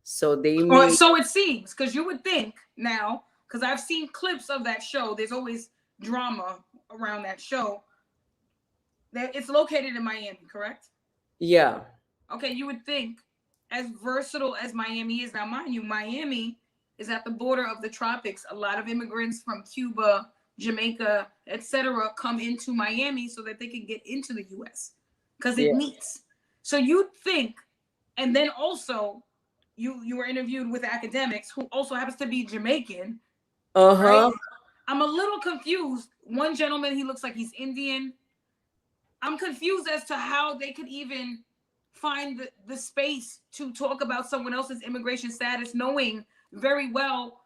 So
so it seems, because you would think now, because I've seen clips of that show. There's always drama around that show. It's located in Miami, correct?
Yeah.
Okay, you would think, as versatile as Miami is, now mind you, Miami is at the border of the tropics. A lot of immigrants from Cuba, Jamaica, etc., come into Miami so that they can get into the U.S. because it meets. So you'd think, and then also you were interviewed with academics who also happens to be Jamaican. Right? I'm a little confused. One gentleman, he looks like he's Indian. I'm confused as to how they could even find the space to talk about someone else's immigration status, knowing very well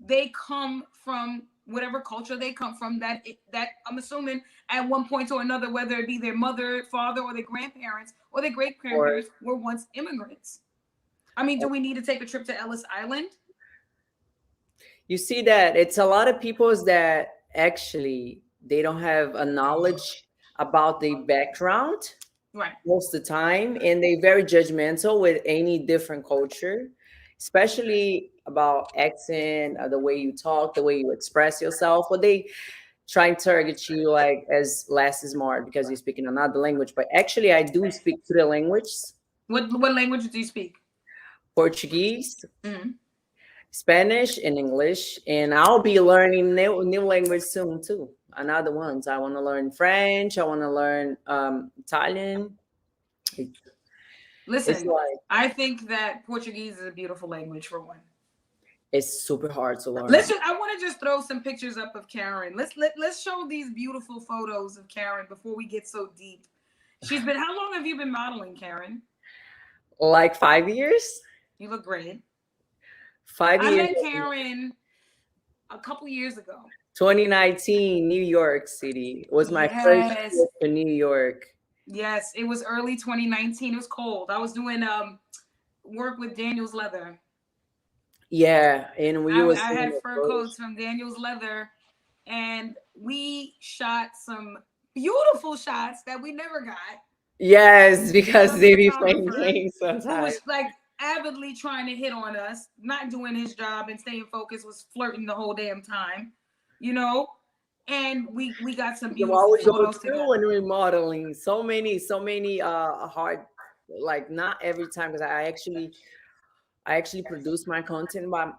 they come from whatever culture they come from, that I'm assuming at one point or another, whether it be their mother, father, or their grandparents or their great-grandparents were once immigrants. I mean, do we need to take a trip to Ellis Island?
You see that it's a lot of people that actually they don't have a knowledge about the background
Right.
most of the time, and they're very judgmental with any different culture, especially about accent, the way you talk, the way you express yourself. But they try and target you like as less is more because you're speaking another language. But actually, I do speak three languages:
What language do you speak?
Portuguese,
Mm-hmm.
Spanish, and English. And I'll be learning new language soon too. Another ones. I want to learn French. I want to learn Italian. It's
Listen,
like
I think that Portuguese is a beautiful language for one.
it's super hard to learn.
I want to just throw some pictures up of Karen. Let's show these beautiful photos of Karen before we get so deep. How long have you been modeling, Karen?
Like 5 years.
You look great.
5 years.
I met Karen a couple years ago.
2019, New York City was my first trip to New York.
Yes, it was early 2019. It was cold. I was doing work with Daniel's Leather.
Yeah, and
I had fur coats from Daniel's Leather, and we shot some beautiful shots that we never got.
Yes, because they be playing games sometimes.
Who was like avidly trying to hit on us, not doing his job and staying focused, was flirting the whole damn time, you know. And we got some beautiful photos together.
And remodeling, so many hard, like not every time, because I actually produce my content by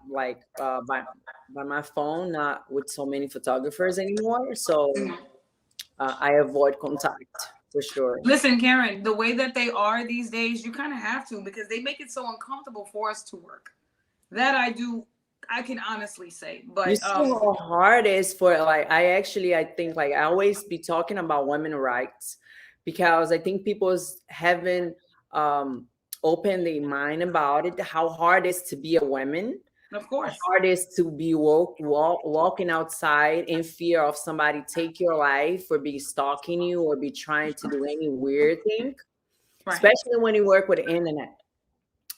my phone, not with so many photographers anymore. So I avoid contact for sure.
Listen, Karen, the way that they are these days, you kind of have to, because they make it so uncomfortable for us to work. That I can honestly say. But
you see how hard it is for I think like I always be talking about women's rights, because I think people's haven't open their mind about it, how hard it is to be a woman.
Of course.
How hard it is to be walking outside in fear of somebody take your life or be stalking you or be trying to do any weird thing. Right. Especially when you work with the internet.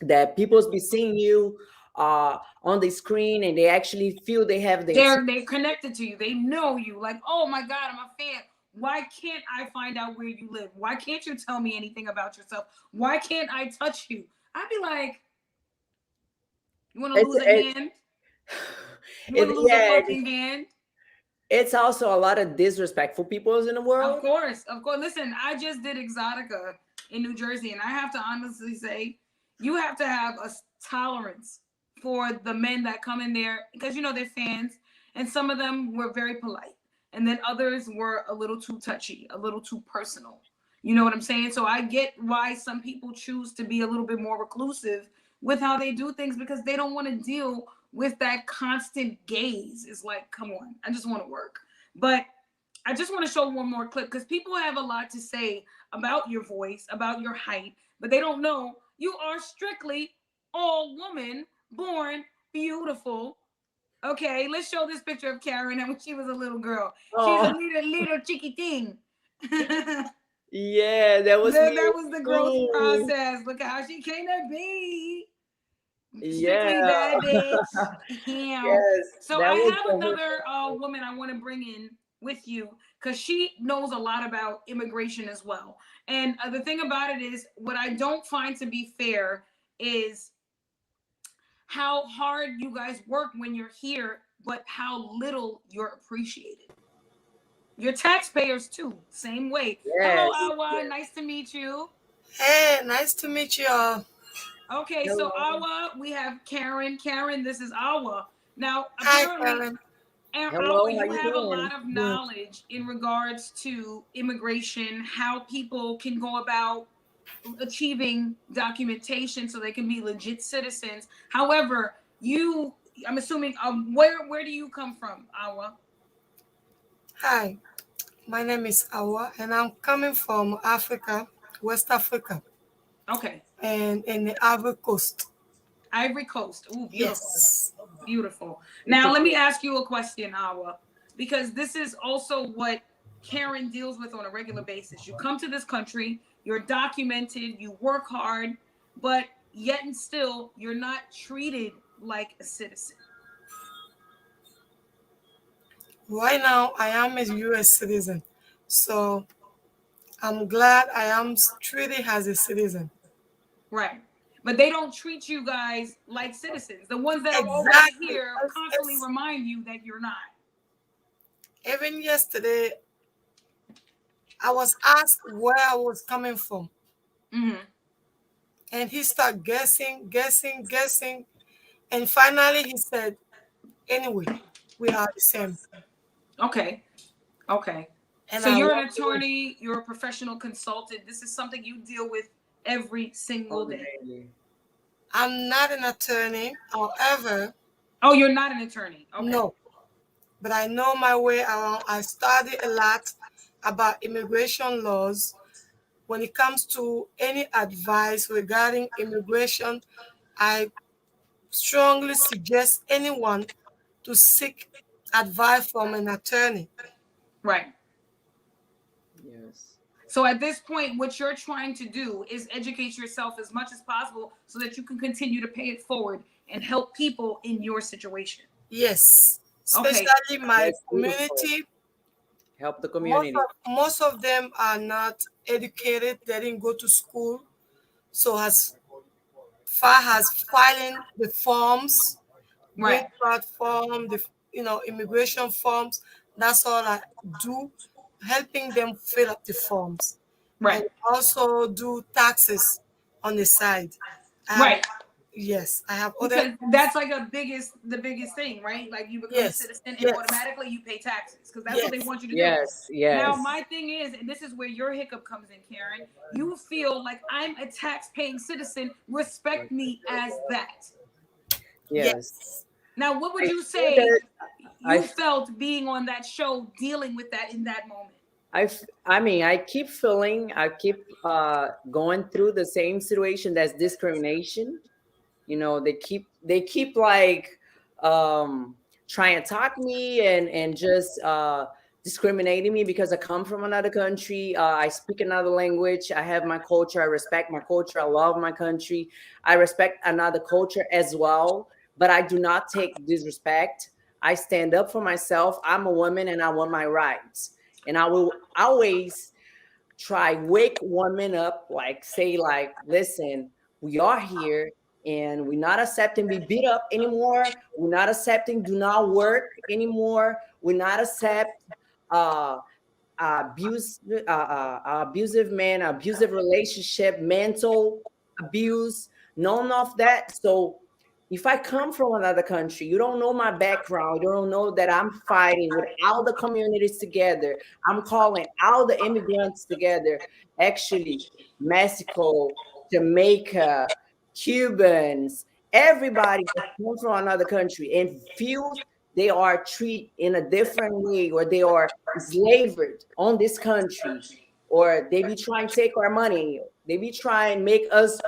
That people's be seeing you on the screen and they actually feel they have
they're connected to you. They know you. Like, oh my God, I'm a fan. Why can't I find out where you live? Why can't you tell me anything about yourself? Why can't I touch you? I'd be like, you want to lose a hand? You want to lose a fucking hand?
It's also a lot of disrespectful people in the world.
Of course. Listen, I just did Exotica in New Jersey, and I have to honestly say, you have to have a tolerance for the men that come in there, because they're fans, and some of them were very polite. And then others were a little too touchy, a little too personal. You know what I'm saying? So I get why some people choose to be a little bit more reclusive with how they do things, because they don't want to deal with that constant gaze. It's like, come on, I just want to work. But I just want to show one more clip, because people have a lot to say about your voice, about your height, but they don't know you are strictly all woman, born beautiful. Okay, let's show this picture of Karen when she was a little girl. Oh. She's a little cheeky thing.
Yeah, that was
the growth process. Look at how she came to be. Strictly that bitch. Yes, so I have another woman I want to bring in with you, because she knows a lot about immigration as well. And the thing about it is, what I don't find to be fair is how hard you guys work when you're here, but how little you're appreciated. Your taxpayers too, same way. Yes. Hello, Awa. Yes. Nice to meet you.
Hey, nice to meet you all.
Okay, hello. So Awa, we have Karen. Karen, this is Awa. Now,
hi, Karen.
Hello, you have a lot of knowledge in regards to immigration, how people can go about achieving documentation so they can be legit citizens. However, I'm assuming, where do you come from, Awa?
Hi, my name is Awa, and I'm coming from Africa, West Africa.
Okay.
And in the Ivory Coast.
Ivory Coast. Ooh, beautiful. Yes. Beautiful. Now, let me ask you a question, Awa, because this is also what Karen deals with on a regular basis. You come to this country, you're documented, you work hard, but yet and still, you're not treated like a citizen.
Right now, I am a U.S. citizen, so I'm glad I am treated as a citizen.
Right. But they don't treat you guys like citizens. The ones that are already
Exactly.
here constantly remind you that you're not.
Even yesterday, I was asked where I was coming from,
Mm-hmm.
and he started guessing, guessing, guessing, and finally he said, "Anyway, we are the same."
Okay. Okay.
And
So
I
you're an
walked away.
attorney, you're a professional consultant. This is something you deal with every single day.
I'm not an attorney, however,
Oh, you're not an attorney. Okay.
no, but I know my way around. I study a lot about immigration laws. When it comes to any advice regarding immigration, I strongly suggest anyone to seek advice from an attorney.
Right.
Yes.
So at this point, what you're trying to do is educate yourself as much as possible so that you can continue to pay it forward and help people in your situation.
Yes,
Okay.
especially my
That's beautiful.
community.
Help the
Most
community.
most of them are not educated. They didn't go to school. So as far as filing the forms, green
Right.
card form, the immigration forms, that's all I do, helping them fill up the forms. And
Right.
also do taxes on the side. I have
Right.
yes, I have other
Because that's like the biggest thing, right? Like you become a
yes,
citizen and
yes,
automatically you pay taxes because that's what they
yes,
want you to do.
Yes,
Now,
yes,
my thing is, and this is where your hiccup comes in, Karen, you feel like I'm a tax paying citizen, respect me as that.
yes.
yes.
Now, what would
I
you
feel
say
that
you
I
felt being on that show, dealing with that in that moment?
I mean, I keep feeling, I keep going through the same situation that's discrimination. You know, they keep like trying to talk me and just discriminating me because I come from another country. I speak another language. I have my culture. I respect my culture. I love my country. I respect another culture as well, but I do not take disrespect. I stand up for myself. I'm a woman and I want my rights. And I will always try wake women up, like say, like, listen, we are here and we're not accepting be beat up anymore. We're not accepting do not work anymore. We're not accept uh abuse abusive man, abusive relationship, mental abuse, none of that. So if I come from another country, you don't know my background, you don't know that I'm fighting with all the communities together. I'm calling all the immigrants together. Actually, Mexico, Jamaica, Cubans, everybody that comes from another country and feels they are treated in a different way, or they are enslaved on this country, or they be trying to take our money. They be trying to make us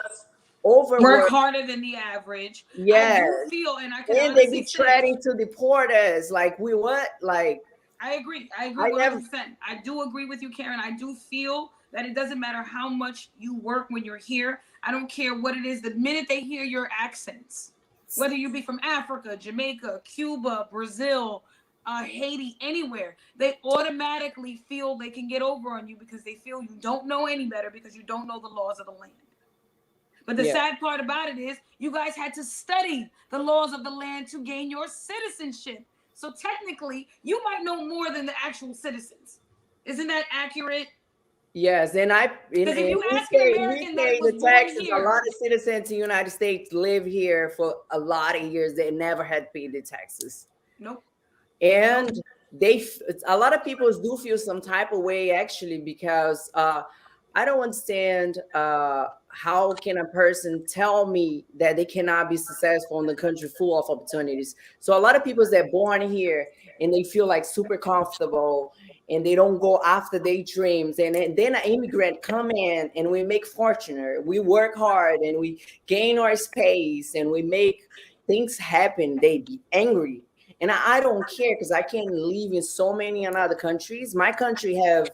Work
overwork.
harder than the average. I
Yes.
do feel, and I can
And they be
honestly say,
trying to deport us. Like, we what? Like,
I agree. I agree
I never,
100%. I do agree with you, Karen. I do feel that it doesn't matter how much you work when you're here. I don't care what it is. The minute they hear your accents, whether you be from Africa, Jamaica, Cuba, Brazil, Haiti, anywhere, they automatically feel they can get over on you because they feel you don't know any better because you don't know the laws of the land. But the
yeah.
sad part about it is you guys had to study the laws of the land to gain your citizenship. So technically, you might know more than the actual citizens. Isn't that accurate?
Yes, and
Because if you
we
ask an
we
American that
pay
was
the
born
taxes. A lot
here,
of citizens in the United States live here for a lot of years. They never had paid the taxes.
nope,
And
nope.
a lot of people do feel some type of way, actually, because I don't understand how can a person tell me that they cannot be successful in the country full of opportunities. So a lot of people that born here and they feel like super comfortable and they don't go after their dreams, and then an immigrant come in and we make fortune, we work hard and we gain our space and we make things happen, they be angry. And I don't care because I can live in so many other countries. My country have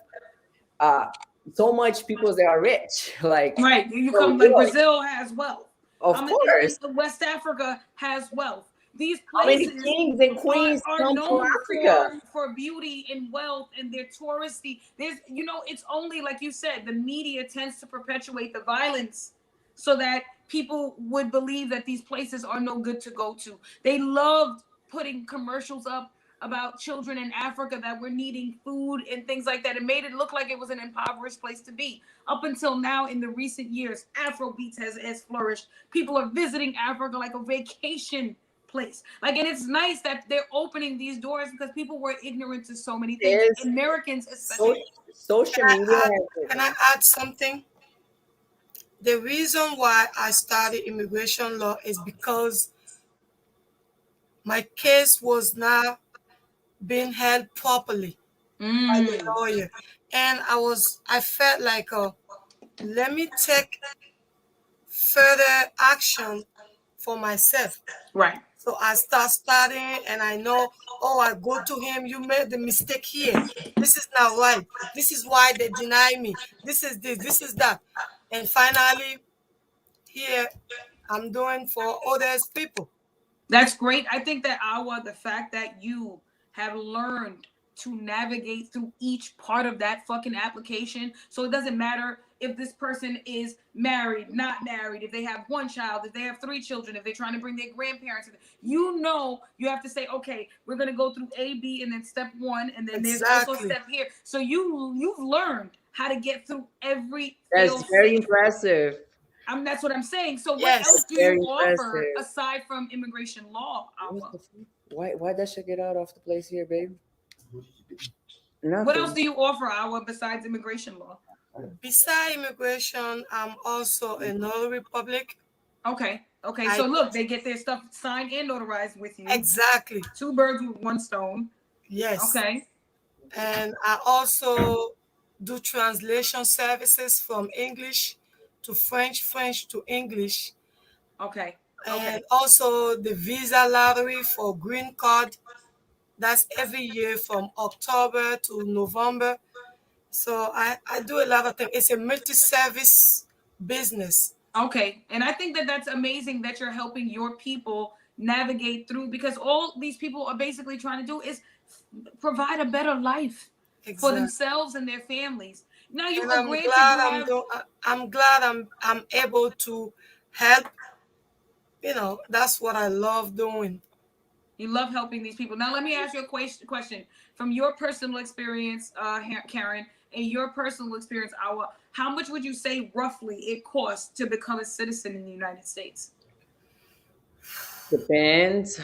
uh, so much people that are rich. Like,
Right. You
so
come
they
like
are,
Brazil has wealth.
of course.
West Africa has wealth. these
How many
places
kings and queens
are
come from
known
Africa?
for beauty and wealth, and they're touristy. There's, it's only like you said, the media tends to perpetuate the violence so that people would believe that these places are no good to go to. They loved putting commercials up about children in Africa that were needing food and things like that. It made it look like it was an impoverished place to be. Up until now, in the recent years, Afrobeats has flourished. People are visiting Africa like a vacation place. Like, and it's nice that they're opening these doors because people were ignorant to so many things.
Yes.
Americans especially.
Social media
Can I add something? The reason why I studied immigration law is because my case was not being held properly by the lawyer. And I felt like, let me take further action for myself.
Right.
So I start studying and I know, I go to him, you made the mistake here. This is not right. This is why they deny me. This is this, this is that. And finally, here I'm doing for others people.
That's great. I think that the fact that you have learned to navigate through each part of that fucking application. So it doesn't matter if this person is married, not married, if they have one child, if they have 3 children, if they're trying to bring their grandparents. You have to say, okay, we're going to go through A, B, and then step 1. And then there's also a step here. So you've learned how to get through every.
That's very impressive.
That's what I'm saying. So what else do you offer aside from immigration law?
Why that should get out of the place here, babe? Nothing.
What else do you offer, Awa, besides immigration law?
Besides immigration, I'm also a notary public.
Okay. So look, they get their stuff signed and notarized with you.
Exactly.
2 birds with 1 stone.
Yes.
Okay.
And I also do translation services from English to French, French to English.
Okay.
And also the visa lottery for green card. That's every year from October to November. So I do a lot of things. It's a multi-service business.
Okay. And I think that that's amazing that you're helping your people navigate through, because all these people are basically trying to do is provide a better life for themselves and their families. Now
I'm glad I'm able to help. That's what I love doing.
You love helping these people. Now let me ask you a question from your personal experience, Karen, and your personal experience, Awa. How much would you say roughly it costs to become a citizen in the United States?
Depends.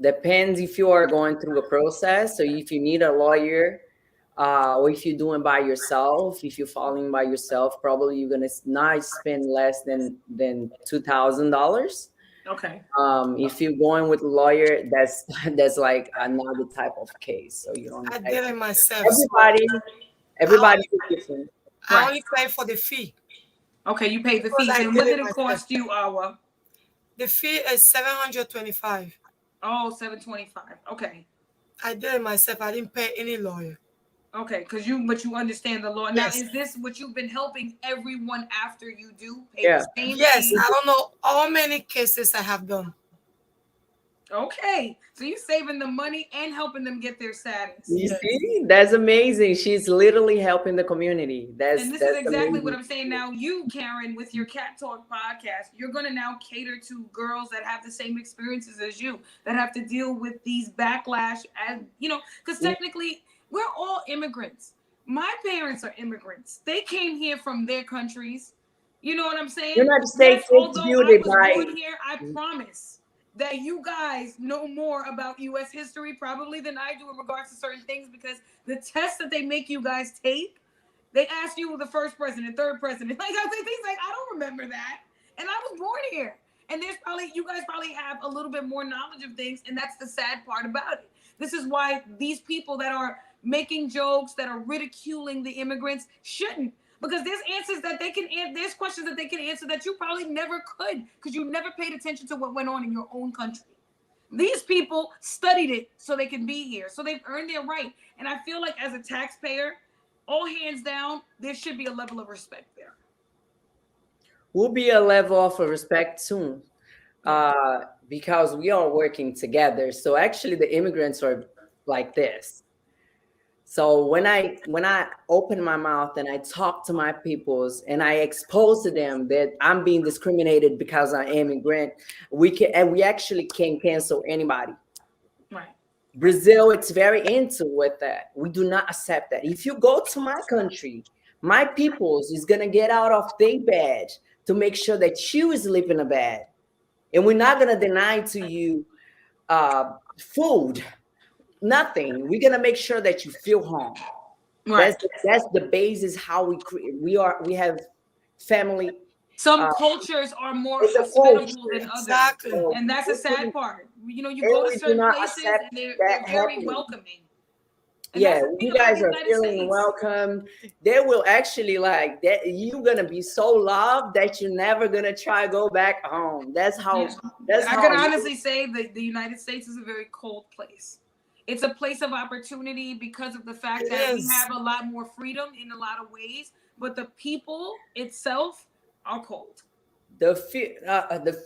Depends if you are going through a process. So if you need a lawyer, or if you're doing by yourself, if you're filing by yourself, probably you're gonna not spend less than $2,000.
Okay.
If you're going with a lawyer, that's like another type of case. So you don't.
I did it myself.
Everybody is different.
I only pay for the fee.
Okay, you pay the fee. And what did it cost you, Awa?
The fee is $725.
Oh, $725. Okay.
I did it myself. I didn't pay any lawyer.
Okay, but you understand the law. Now, is this what you've been helping everyone after you do? Pay the same fee?
I don't know how many cases I have done.
Okay, so you're saving them money and helping them get their status.
You see, that's amazing. She's literally helping the community.
And this is exactly amazing. What I'm saying now. You, Karen, with your Cat Talk podcast, you're going to now cater to girls that have the same experiences as you, that have to deal with these backlash, as because technically we're all immigrants. My parents are immigrants. They came here from their countries. You know what I'm saying?
United States
although I was born here, I promise that you guys know more about U.S. history probably than I do in regards to certain things, because the tests that they make you guys take, they ask you the first president, third president. Like, I think things like, I don't remember that. And I was born here. And you guys probably have a little bit more knowledge of things. And that's the sad part about it. This is why these people that are making jokes, that are ridiculing the immigrants shouldn't. Because there's answers that they can answer, there's questions that they can answer that you probably never could, because you never paid attention to what went on in your own country. These people studied it so they can be here. So they've earned their right. And I feel like as a taxpayer, all hands down, there should be a level of respect there.
Will be a level of respect soon. because we are working together. So actually the immigrants are like this. So when I open my mouth and I talk to my peoples and I expose to them that I'm being discriminated because I'm immigrant, we actually can cancel anybody.
Right.
Brazil, it's very into with that. We do not accept that. If you go to my country, my peoples is gonna get out of their bed to make sure that you is living a bed, and we're not gonna deny to you food, nothing. We're gonna make sure that you feel home.
Right.
That's the basis how we have family.
Some cultures are more
It's a
hospitable
culture.
than others,
Exactly.
So
and that's a sad part. You know, you
and
go to
we do
certain
not
places
accept
and they're
that
very
happening.
welcoming. And
Yeah,
that's the thing
you
about
guys
the
are
United
feeling
States.
welcome. They will actually like that. You're gonna be so loved that you're never gonna try to go back home. That's how.
Yeah.
That's
I
how.
can honestly say that the United States is a very cold place. It's a place of opportunity because of the fact
It
that we
is.
have a lot more freedom in a lot of ways, but the people itself are cold.
The
You're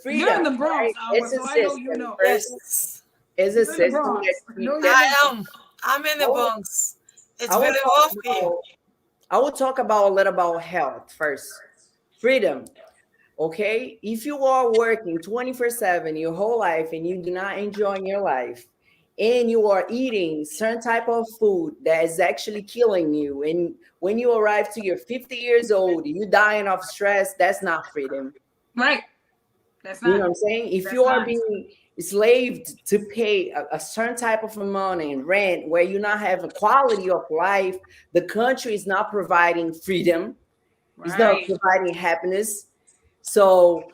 freedom,
in the Bronx,
right?
Awa,
It's a
so I know you
system.
know.
First,
Yes.
it's a
You're in the
system that
Bronx. I know
that
you're
I am. I'm in the
I will,
Bronx. It's
I will
very
talk
rough here.
about. I will talk about a little about health first. Freedom. Okay, if you are working 24/7 your whole life and you do not enjoy your life, and you are eating certain type of food that is actually killing you, and when you arrive to your 50 years old you dying of stress, that's not freedom.
right. That's
You know
not.
what I'm saying? If
That's
you are
not.
being enslaved to pay a certain type of money and rent where you not have a quality of life, the country is not providing freedom, it's not
Right.
providing happiness. So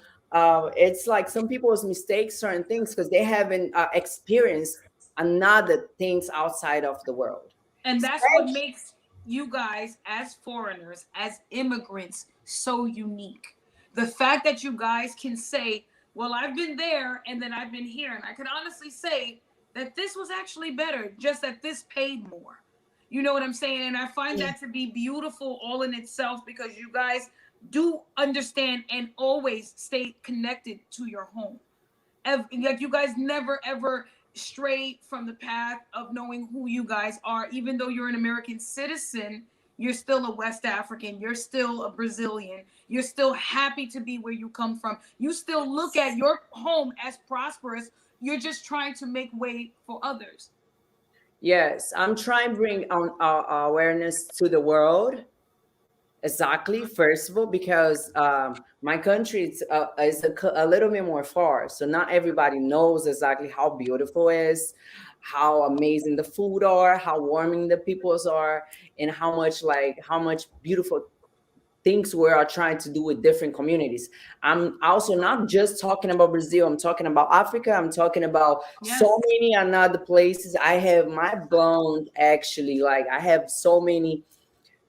it's like some people's mistake certain things because they haven't experienced another things outside of the world.
And that's what makes you guys, as foreigners, as immigrants, so unique. The fact that you guys can say, well, I've been there and then I've been here. And I can honestly say that this was actually better, just that this paid more. You know what I'm saying? And I find
Yeah.
that to be beautiful all in itself because you guys do understand and always stay connected to your home. Like you guys never ever stray from the path of knowing who you guys are. Even though you're an American citizen, you're still a West African, you're still a Brazilian, you're still happy to be where you come from. You still look at your home as prosperous. You're just trying to make way for others.
Yes, I'm trying to bring on awareness to the world. Exactly. First of all, because my country is a little bit more far, so not everybody knows exactly how beautiful it is, how amazing the food are, how warming the peoples are, and how much beautiful things we are trying to do with different communities. I'm also not just talking about Brazil. I'm talking about Africa. I'm talking about
Yes.
so many another places. I have my bond actually. Like I have so many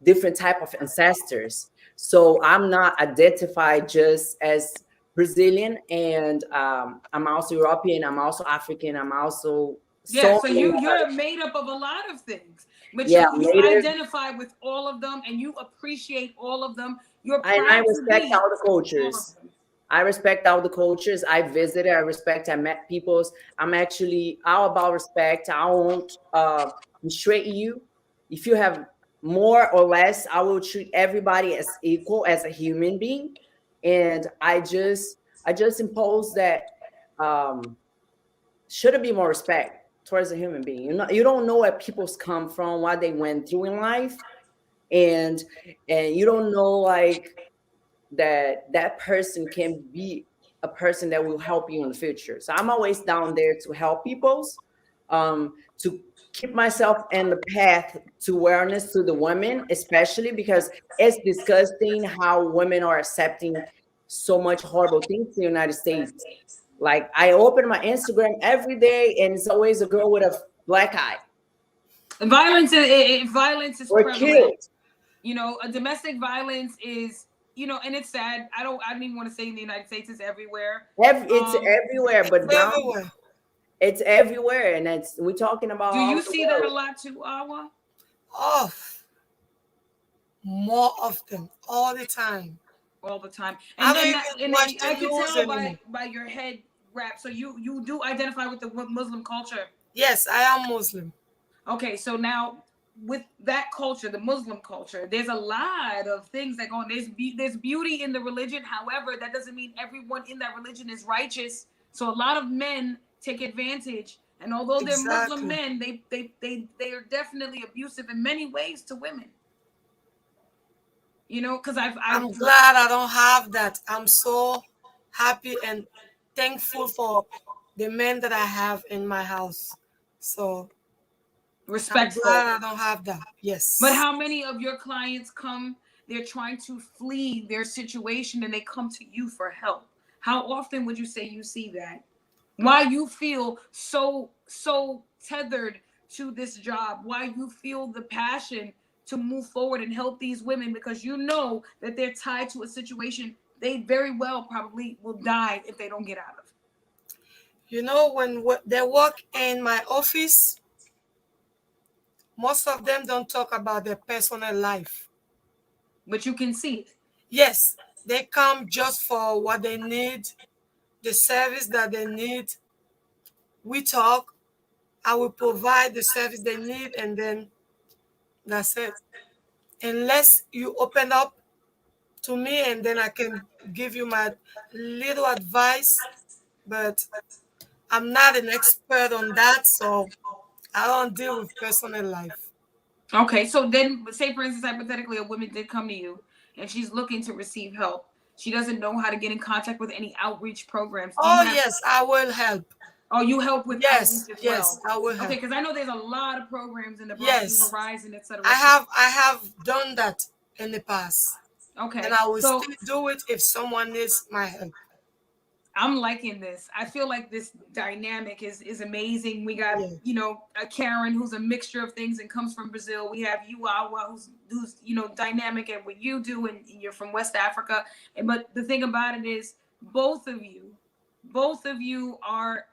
different type of ancestors. So I'm not identified just as Brazilian, and I'm also European. I'm also African. I'm also
Yeah,
so
so
many
you're
other.
made up of a lot of things, but
Yeah,
you
native.
identify with all of them and you appreciate all of them. You're
And I
proud to
respect
be
all the
all of
cultures.
them.
I respect all the cultures. I visited. I respect. I met peoples. I'm actually all about respect. I won't mistreat you. If you have more or less, I will treat everybody as equal as a human being. And I just impose that should be more respect towards a human being. You don't know where people's come from, what they went through in life, and you don't know like that person can be a person that will help you in the future. So I'm always down there to help people's to keep myself in the path to awareness to the women, especially because it's disgusting how women are accepting so much horrible things in the United States. Like I open my Instagram every day and it's always a girl with a black eye
And violence is
or
prevalent.
killed.
You know, a domestic violence is, you know, and it's sad. I don't even want to say in the United States it's everywhere.
It's everywhere, but
It's
down
everywhere.
it's everywhere, and we're talking about
Do
all
you
the
see that a
world.
lot too, Awa?
Oh, more often, all the time.
All the time.
I
And
don't
then
even
and then
watch the
I can
news
tell
anymore.
by your head rap. So you do identify with the Muslim culture.
Yes, I am Muslim.
Okay, so now with that culture, the Muslim culture, there's a lot of things that go on. There's beauty in the religion. However, that doesn't mean everyone in that religion is righteous. So a lot of men take advantage, and although they're Muslim men, they are definitely abusive in many ways to women. You know, because
I'm glad I don't have that. I'm so happy and thankful for the men that I have in my house. So
respectful.
I'm glad I don't have that. Yes.
But how many of your clients come, they're trying to flee their situation and they come to you for help? How often would you say you see that? Why you feel so tethered to this job? Why you feel the passion to move forward and help these women, because you know that they're tied to a situation they very well probably will die if they don't get out of.
You know, when they work in my office, most of them don't talk about their personal life.
But you can see it.
Yes, they come just for what they need, the service that they need. We talk, I will provide the service they need, and then that's it. Unless you open up to me, and then I can give you my little advice, but I'm not an expert on that, so I don't deal with personal life.
Okay, so then say for instance, hypothetically, a woman did come to you and she's looking to receive help. She doesn't know how to get in contact with any outreach programs.
Yes, I will help.
Oh, you help with
yes,
outreach as
yes,
well.
I will help.
Okay, because I know there's a lot of programs in the
yes,
New Horizon, etc.
I have done that in the past.
Okay,
and I will still do it if someone needs my help.
I'm liking this. I feel like this dynamic is amazing. We got, you know, a Karen who's a mixture of things and comes from Brazil. We have you, Awa, who's you know, dynamic at what you do, and you're from West Africa. But the thing about it is, both of you are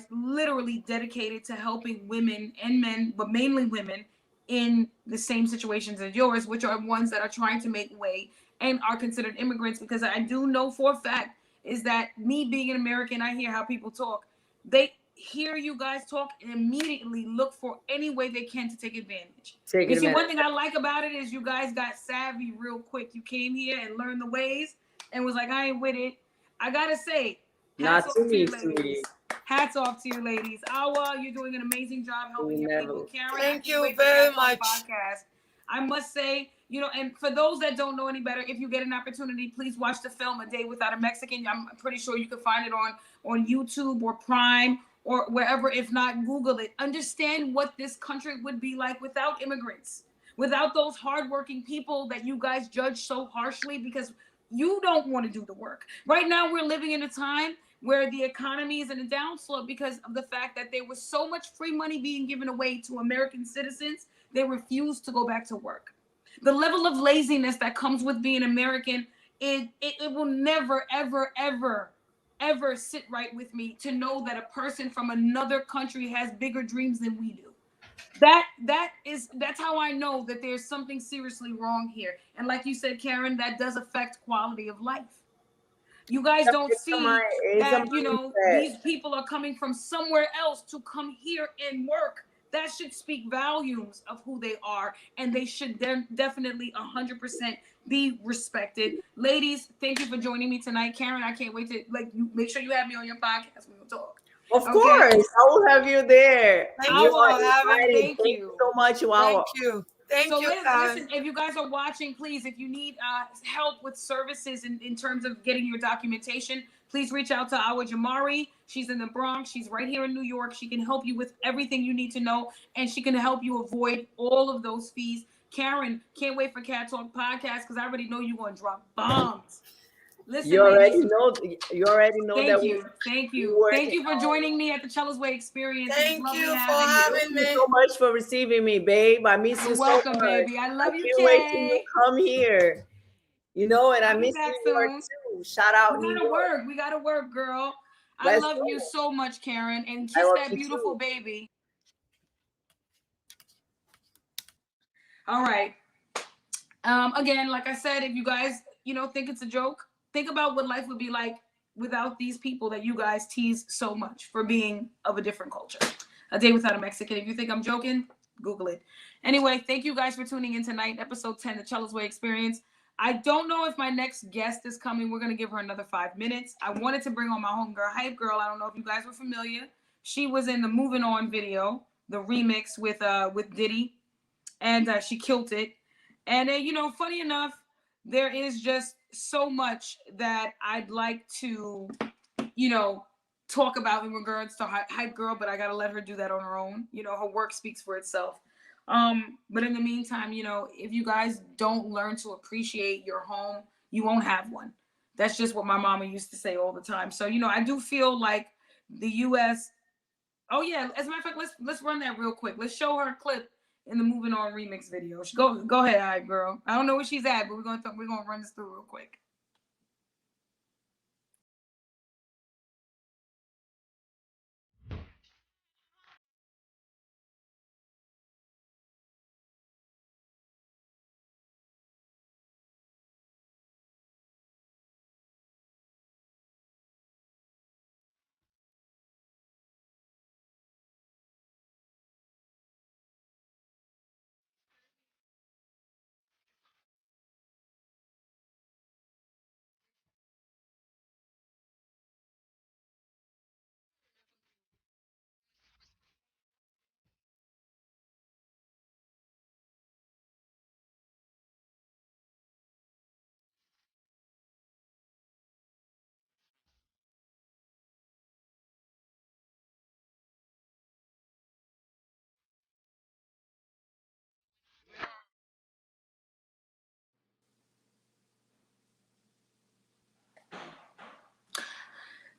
literally dedicated to helping women and men, but mainly women, in the same situations as yours, which are ones that are trying to make way and are considered immigrants. Because I do know for a fact is that me being an American, I hear how people talk. They hear you guys talk and immediately look for any way they can to take advantage. You see, one thing I like about it is you guys got savvy real quick. You came here and learned the ways and was like, I ain't with it. I gotta say, hats off to you, ladies. Hats off to you, ladies. Awa, you're doing an amazing job helping your people. Karen,
thank you very much.
Podcast. I must say, you know, and for those that don't know any better, if you get an opportunity, please watch the film A Day Without a Mexican. I'm pretty sure you can find it on YouTube or Prime or wherever. If not, Google it. Understand what this country would be like without immigrants, without those hardworking people that you guys judge so harshly because you don't want to do the work. Right now, we're living in a time where the economy is in a downslope because of the fact that there was so much free money being given away to American citizens. They refused to go back to work. The level of laziness that comes with being American, it will never, ever, ever, ever sit right with me to know that a person from another country has bigger dreams than we do. That's how I know that there's something seriously wrong here. And like you said, Karen, that does affect quality of life. You guys don't see that, you know, these people are coming from somewhere else to come here and work. That should speak volumes of who they are, and they should definitely 100% be respected. Ladies, thank you for joining me tonight. Karen, I can't wait to you make sure you have me on your podcast when we'll talk.
Of course, I will have you there.
Thank you
so much. Wow.
Thank you. Thank you.
Listen, if you guys are watching, please, if you need help with services in terms of getting your documentation, please reach out to Awa Jamari. She's in the Bronx. She's right here in New York. She can help you with everything you need to know, and she can help you avoid all of those fees. Karen, can't wait for Cat Talk Podcast because I already know you're going to drop bombs. Listen,
you already know. You already know
Thank
that.
You. Thank you for joining me at the Chela's Way Experience.
Thank you for having me.
Thank you so much for receiving me, babe. I miss you so much.
Welcome, baby. I love you,
Kay. Wait till you come here. You know, and I miss New York too. Shout out New York.
We gotta work, girl. I love you so much, Karen, and kiss that beautiful baby. All right. Again, like I said, if you guys, you know, think it's a joke, think about what life would be like without these people that you guys tease so much for being of a different culture. A Day Without a Mexican. If you think I'm joking, Google it. Anyway, thank you guys for tuning in tonight. Episode 10, the Chela's Way Experience. I don't know if my next guest is coming. We're going to give her another 5 minutes. I wanted to bring on my homegirl, Hype Girl. I don't know if you guys were familiar. She was in the Moving On video, the remix with Diddy, and she killed it. And, funny enough, there is just so much that I'd like to, talk about in regards to Hype Girl, but I got to let her do that on her own. Her work speaks for itself. But in the meantime, if you guys don't learn to appreciate your home, you won't have one. That's just what my mama used to say all the time. So, I do feel like the U.S. Oh yeah, as a matter of fact, let's run that real quick. Let's show her a clip in the Moving On remix video. Go ahead, Hype Girl. I don't know where she's at, but we're gonna run this through real quick.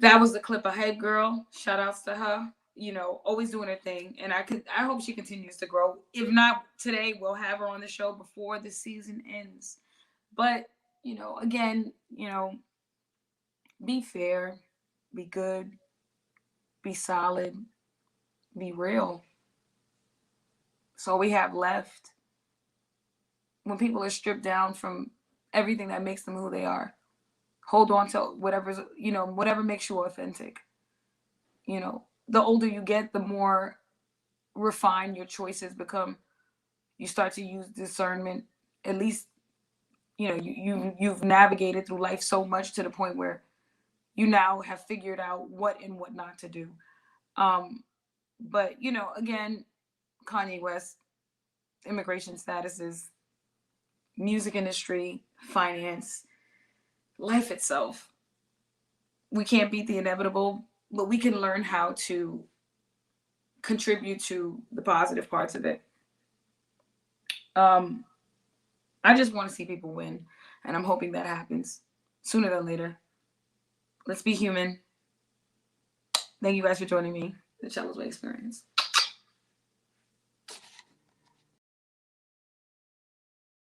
That was the clip of Hype Girl. Shout outs to her. Always doing her thing. And I hope she continues to grow. If not today, we'll have her on the show before the season ends. But, again, be fair, be good, be solid, be real. That's all we have left. When people are stripped down from everything that makes them who they are, hold on to whatever makes you authentic. The older you get, the more refined your choices become. You start to use discernment. At least, you've navigated through life so much to the point where you now have figured out what and what not to do. But again, Kanye West, immigration statuses, music industry, finance, life itself. We can't beat the inevitable, but we can learn how to contribute to the positive parts of it. I just want to see people win, and I'm hoping that happens sooner than later. Let's be human. Thank you guys for joining me, the Chela's Way Experience.